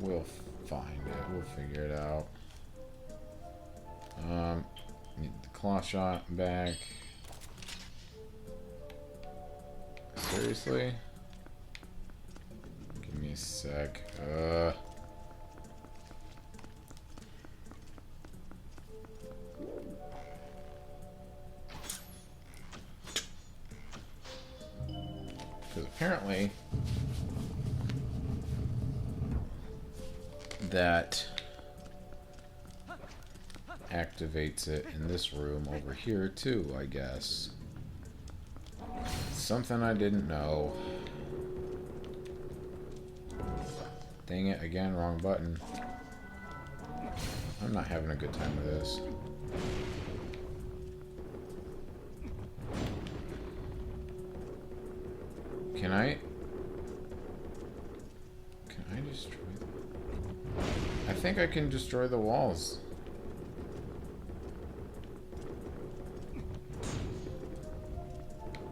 We'll find it. We'll figure it out. Need the claw shot back. Seriously? Give me a sec. Because apparently that activates it in this room over here too, I guess. Something I didn't know. Dang it, again, wrong button. I'm not having a good time with this. Can I destroy them? I think I can destroy the walls.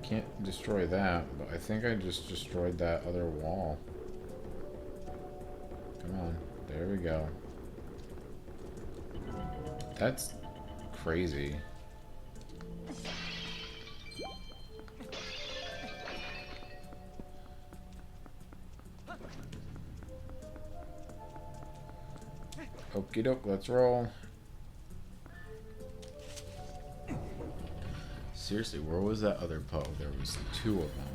Can't destroy that, but I think I just destroyed that other wall. Come on, there we go. That's crazy. Okie doke, let's roll. Seriously, where was that other Poe? There was two of them.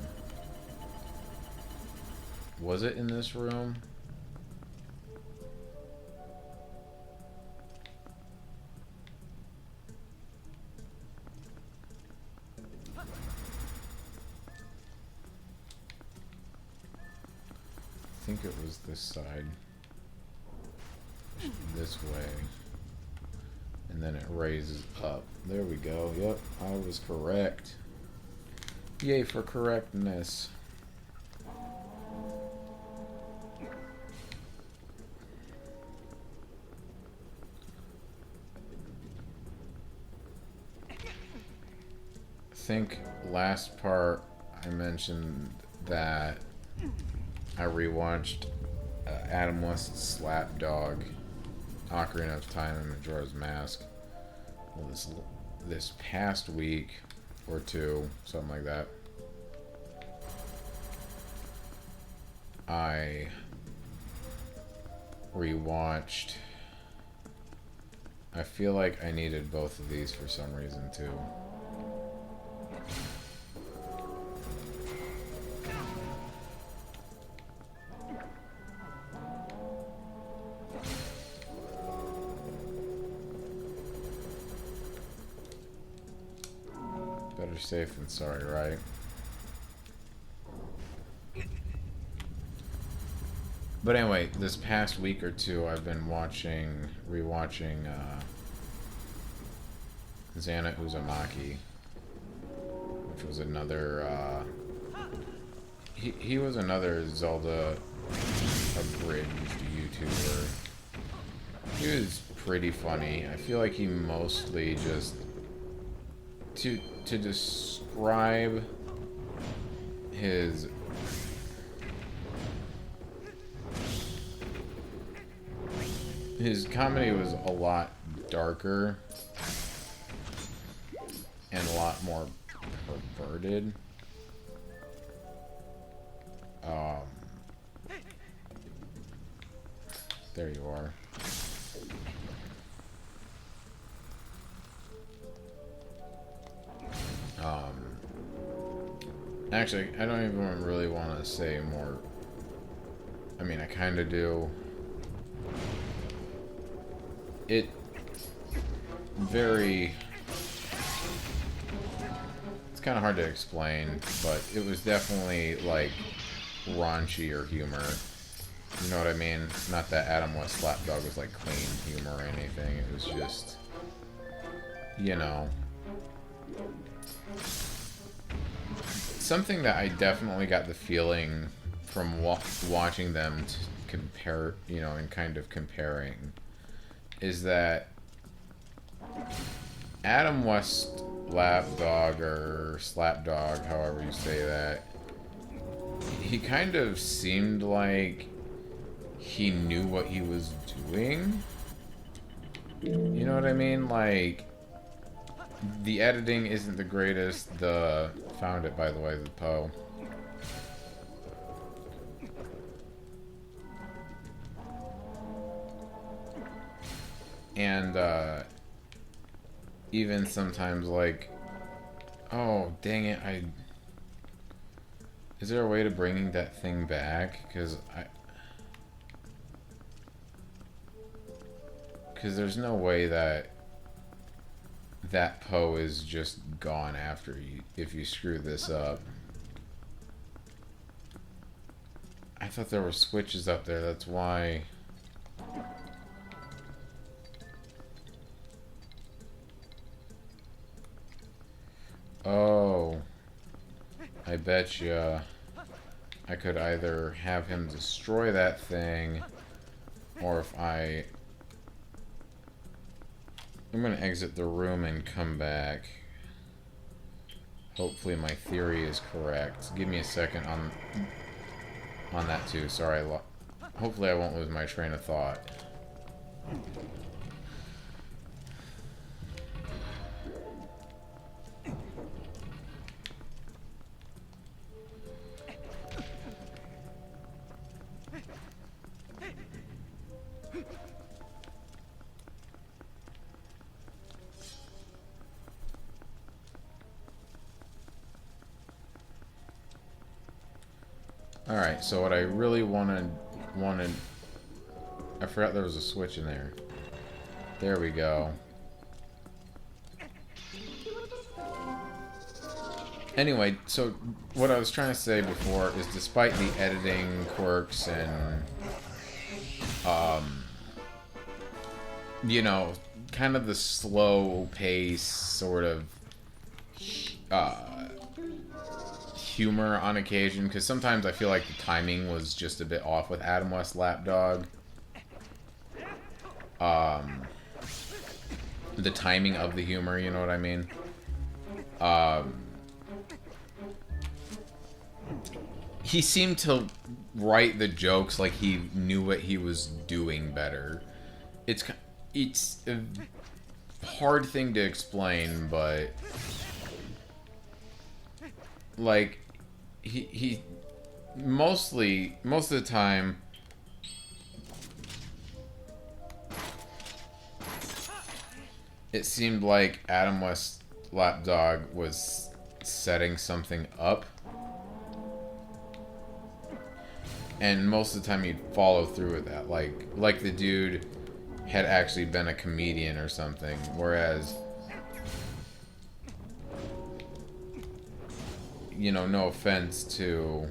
Was it in this room? I think it was this side. This way. And then it raises up. There we go. Yep, I was correct. Yay for correctness. I think last part I mentioned that I rewatched Adam West's Slapdog, Ocarina of Time and Majora's Mask. Well, this past week or two, something like that, I rewatched. I feel like I needed both of these for some reason too. Better safe than sorry, right? But anyway, this past week or two, I've been rewatching Xana Uzumaki, which was another. He was another Zelda abridged YouTuber. He was pretty funny. I feel like he mostly just to describe his comedy was a lot darker and a lot more perverted. There you are. Actually, I don't even really want to say more. I mean, I kind of do. It very... It's kind of hard to explain, but it was definitely, like, raunchier humor. You know what I mean? Not that Adam West Slapdog was, like, clean humor or anything. It was just... You know... Something that I definitely got the feeling from watching them to compare, you know, and kind of comparing, is that Adam West Lapdog or Slapdog, however you say that, he kind of seemed like he knew what he was doing. You know what I mean? Like, the editing isn't the greatest. Found it, by the way, the Poe. And, even sometimes, like, oh, dang it, is there a way to bringing that thing back? Because there's no way that Poe is just gone after you if you screw this up. I thought there were switches up there, that's why. Oh, I betcha I could either have him destroy that thing, or if I'm gonna exit the room and come back. Hopefully my theory is correct. Give me a second on that too. Sorry, hopefully I won't lose my train of thought. Alright, so what I really wanted... I forgot there was a switch in there. There we go. Anyway, so what I was trying to say before is despite the editing quirks and... you know, kind of the slow pace sort of... humor on occasion, because sometimes I feel like the timing was just a bit off with Adam West Lapdog. The timing of the humor, you know what I mean? He seemed to write the jokes like he knew what he was doing better. It's a hard thing to explain, but like he most of the time it seemed like Adam West Lapdog was setting something up, and most of the time he'd follow through with that, like the dude had actually been a comedian or something, whereas, you know, no offense to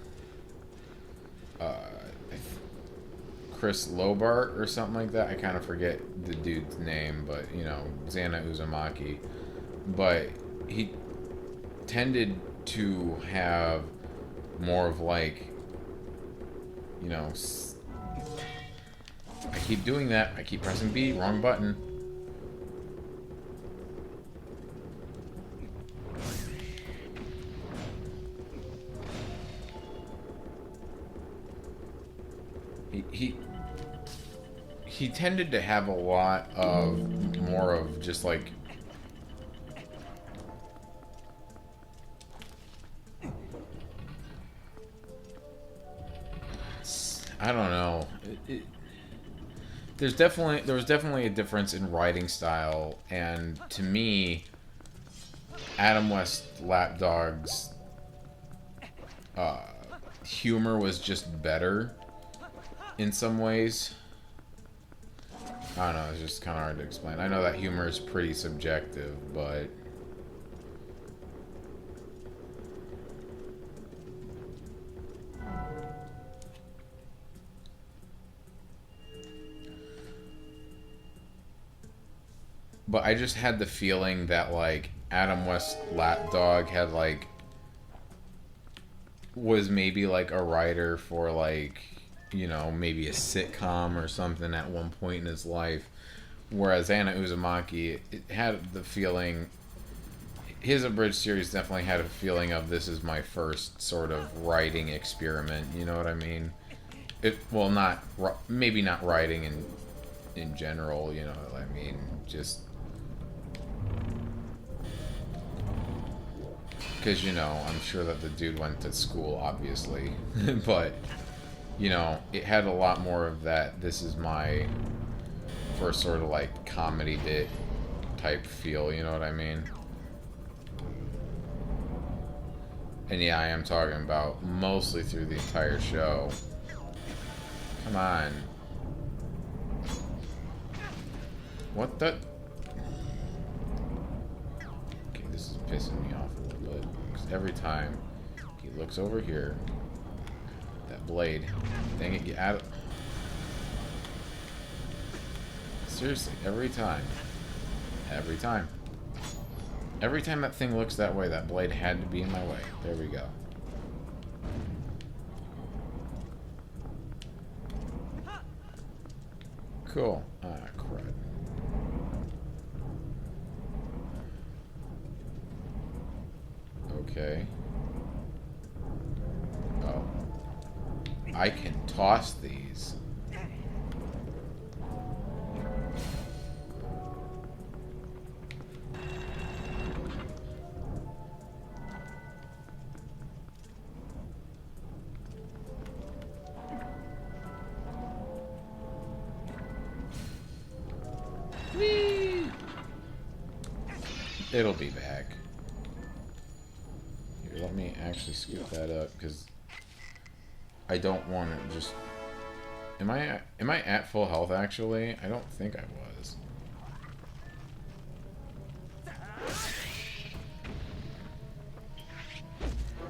Chris Lobart or something like that. I kind of forget the dude's name, but, you know, Xana Uzumaki. But he tended to have more of like, you know, I keep doing that. I keep pressing B, wrong button. He tended to have a lot of more of just like I don't know. There was definitely a difference in writing style, and to me, Adam West Lapdog's humor was just better in some ways. I don't know, it's just kind of hard to explain. I know that humor is pretty subjective, but I just had the feeling that, like, Adam West Lapdog had, like, was maybe, like, a writer for, like, you know, maybe a sitcom or something at one point in his life. Whereas Xana Uzumaki, it had the feeling, his abridged series definitely had a feeling of this is my first sort of writing experiment, you know what I mean? Well, not, maybe not writing in general, you know what I mean? Just because, you know, I'm sure that the dude went to school, obviously. But, you know, it had a lot more of that, this is my first sort of, like, comedy bit type feel, you know what I mean? And yeah, I am talking about mostly through the entire show. Come on. What the? Okay, this is pissing me off a little bit. Because every time he looks over here, that blade, dang it, get out of... Seriously, every time. Every time. Every time that thing looks that way, that blade had to be in my way. There we go. Cool. Ah, crud. Okay. Oh. I can toss these. It'll be back. Here, let me actually scoop that up because I don't want to just. Am I at full health actually? I don't think I was.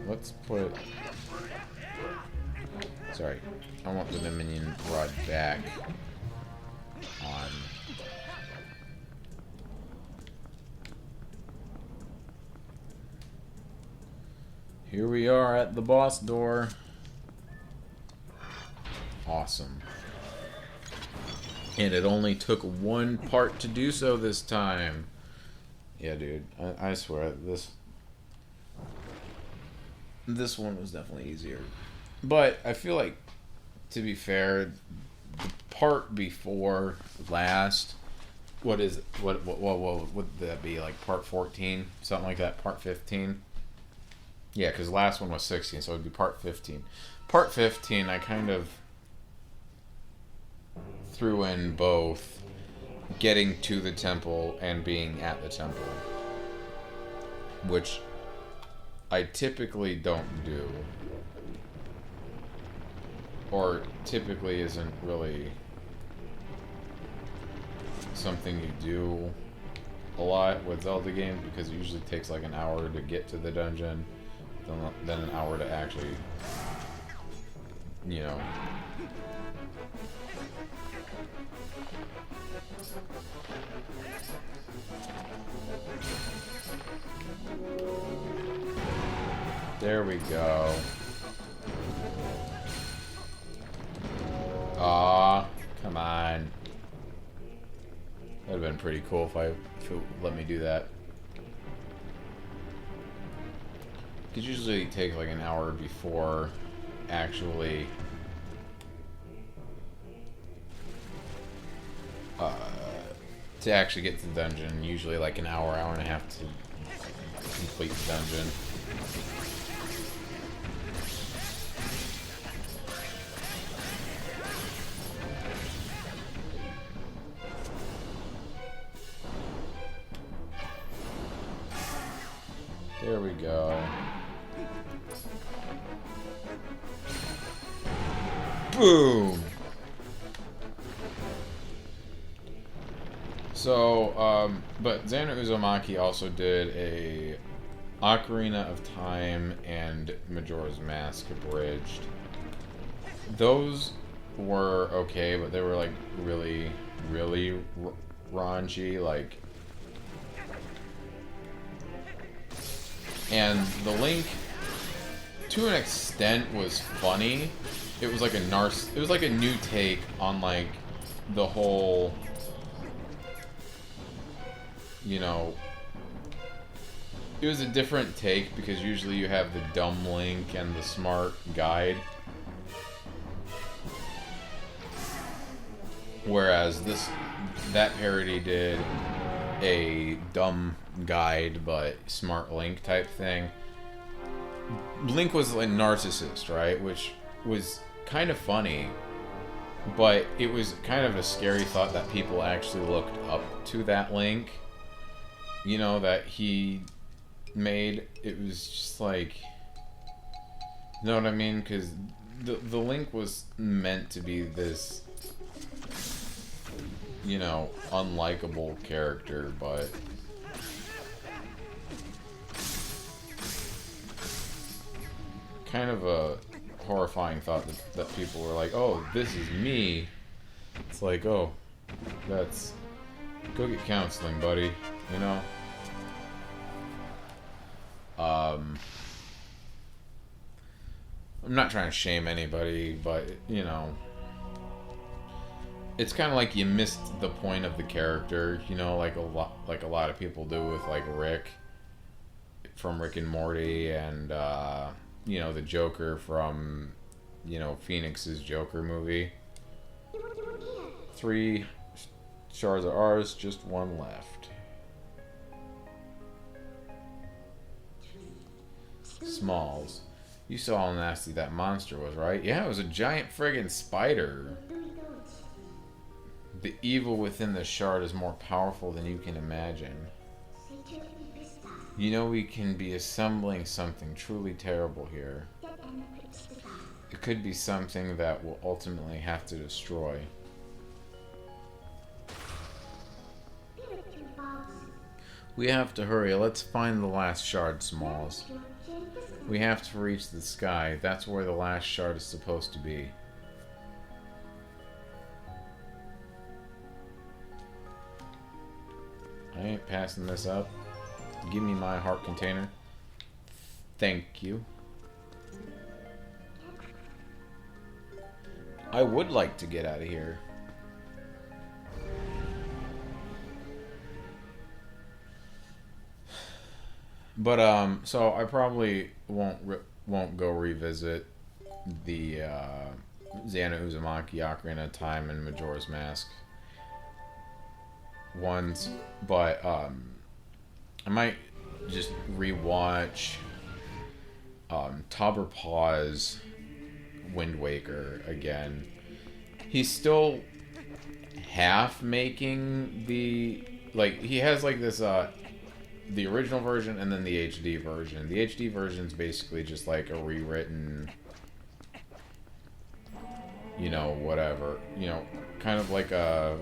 Let's put. Sorry, I want the Dominion rod back on. Here we are at the boss door. Awesome. And it only took one part to do so this time. Yeah, dude. I swear, this one was definitely easier. But I feel like, to be fair, the part before last, what is it? What would that be? Like part 14? Something like that? Part 15? Yeah, because the last one was 16, so it would be part 15. Part 15, I kind of threw in both getting to the temple and being at the temple, which I typically don't do, or typically isn't really something you do a lot with Zelda games, because it usually takes like an hour to get to the dungeon, then an hour to actually, you know, There we go. Aw, come on. That'd have been pretty cool if it let me do that. Could usually take like an hour before actually to actually get to the dungeon. Usually like an hour, hour and a half to complete the dungeon. There we go. Boom! So, but Xander Uzumaki also did a Ocarina of Time and Majora's Mask abridged. Those were okay, but they were like really, really raunchy, like. And the Link, to an extent, was funny. It was like it was like a new take on like the whole, you know, it was a different take because usually you have the dumb Link and the smart guide. Whereas that parody did a dumb guide but smart Link type thing. Link was a narcissist, right? Which was kind of funny, but it was kind of a scary thought that people actually looked up to that Link, you know, that he made. It was just like, you know what I mean? Because the Link was meant to be this, you know, unlikable character, but kind of a horrifying thought that people were like, oh, this is me. It's like, oh, that's, go get counseling, buddy, you know? I'm not trying to shame anybody, but, you know, it's kind of like you missed the point of the character, you know, like a lot of people do with like Rick from Rick and Morty, and you know, the Joker from, you know, Phoenix's Joker movie. 3 shards are ours, just 1 left. Smalls. You saw how nasty that monster was, right? Yeah, it was a giant friggin' spider. The evil within the shard is more powerful than you can imagine. You know, we can be assembling something truly terrible here. It could be something that we'll ultimately have to destroy. We have to hurry. Let's find the last shard, Smalls. We have to reach the sky. That's where the last shard is supposed to be. I ain't passing this up. Give me my heart container. Thank you. I would like to get out of here. But so I probably won't go revisit the Xana Uzumaki, Ocarina of Time, and Majora's Mask ones, but I might just rewatch Tauber Paw's Wind Waker again. He's still half making the, like, he has like this the original version and then the HD version. The HD version's basically just like a rewritten, you know, whatever, you know, kind of like a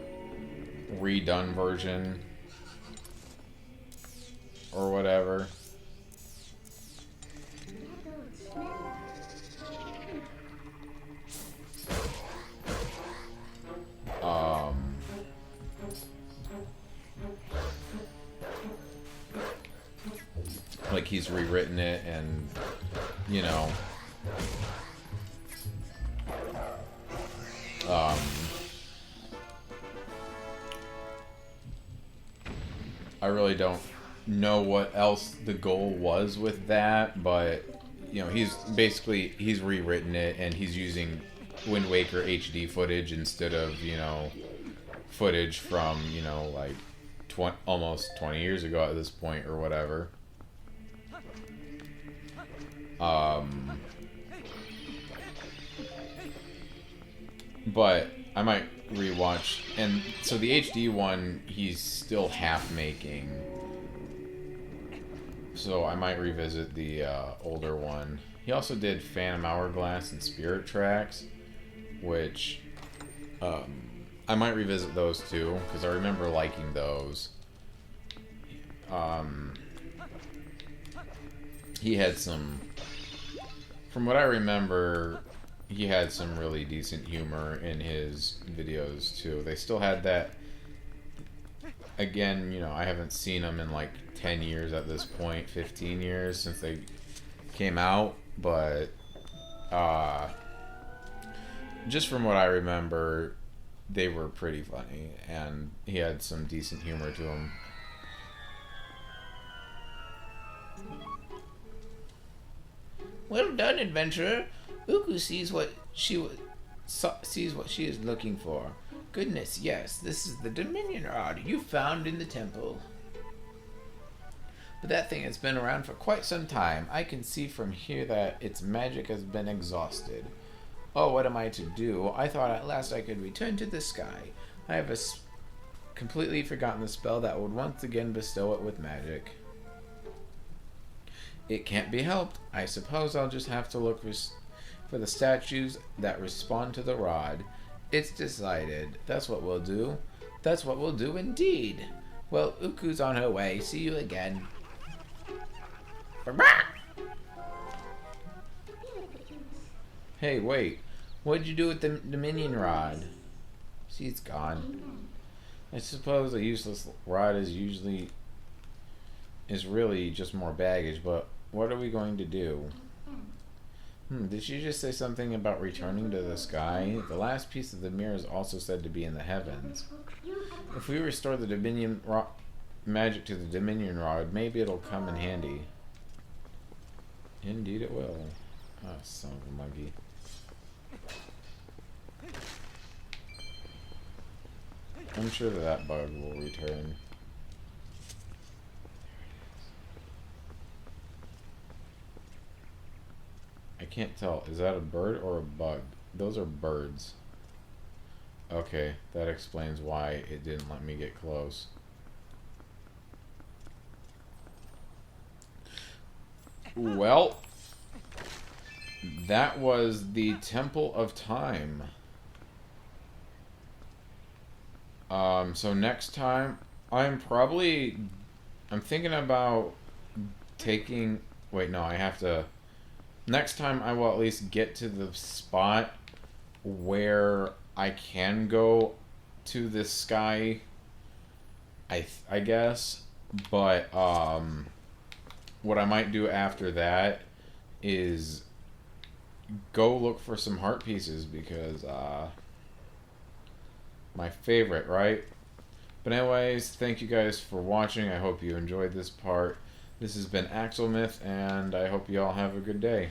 redone version or whatever. like he's rewritten it, and you know, I really don't know what else the goal was with that, but you know, he's rewritten it, and he's using Wind Waker HD footage instead of, you know, footage from, you know, like almost 20 years ago at this point or whatever. But I might rewatch, and so the HD one he's still half making, so I might revisit the older one. He also did Phantom Hourglass and Spirit Tracks, which I might revisit those too, because I remember liking those. He had some, from what I remember, he had some really decent humor in his videos too. They still had that. Again, you know, I haven't seen them in like 10 years at this point, 15 years since they came out, but just from what I remember, they were pretty funny, and he had some decent humor to them. Well done, adventurer. Uku sees what she is looking for. Goodness, yes, this is the Dominion Rod you found in the temple. But that thing has been around for quite some time. I can see from here that its magic has been exhausted. Oh, what am I to do? I thought at last I could return to the sky. I have completely forgotten the spell that would once again bestow it with magic. It can't be helped. I suppose I'll just have to look for the statues that respond to the rod. It's decided. That's what we'll do. That's what we'll do indeed. Well, Uku's on her way. See you again. Hey, wait. What'd you do with the Dominion Rod? See, it's gone. I suppose a useless rod is really just more baggage, but what are we going to do? Did she just say something about returning to the sky? The last piece of the mirror is also said to be in the heavens. If we restore the Dominion magic to the Dominion Rod, maybe it'll come in handy. Indeed it will. Oh, son of a monkey. I'm sure that bug will return. I can't tell. Is that a bird or a bug? Those are birds. Okay, that explains why it didn't let me get close. Well, that was the Temple of Time. So next time, I'm thinking about taking, wait, no, I have to, next time I will at least get to the spot where I can go to this sky, I guess, but, what I might do after that is go look for some heart pieces, because, my favorite, right? But anyways, thank you guys for watching. I hope you enjoyed this part. This has been Axelmyth, and I hope you all have a good day.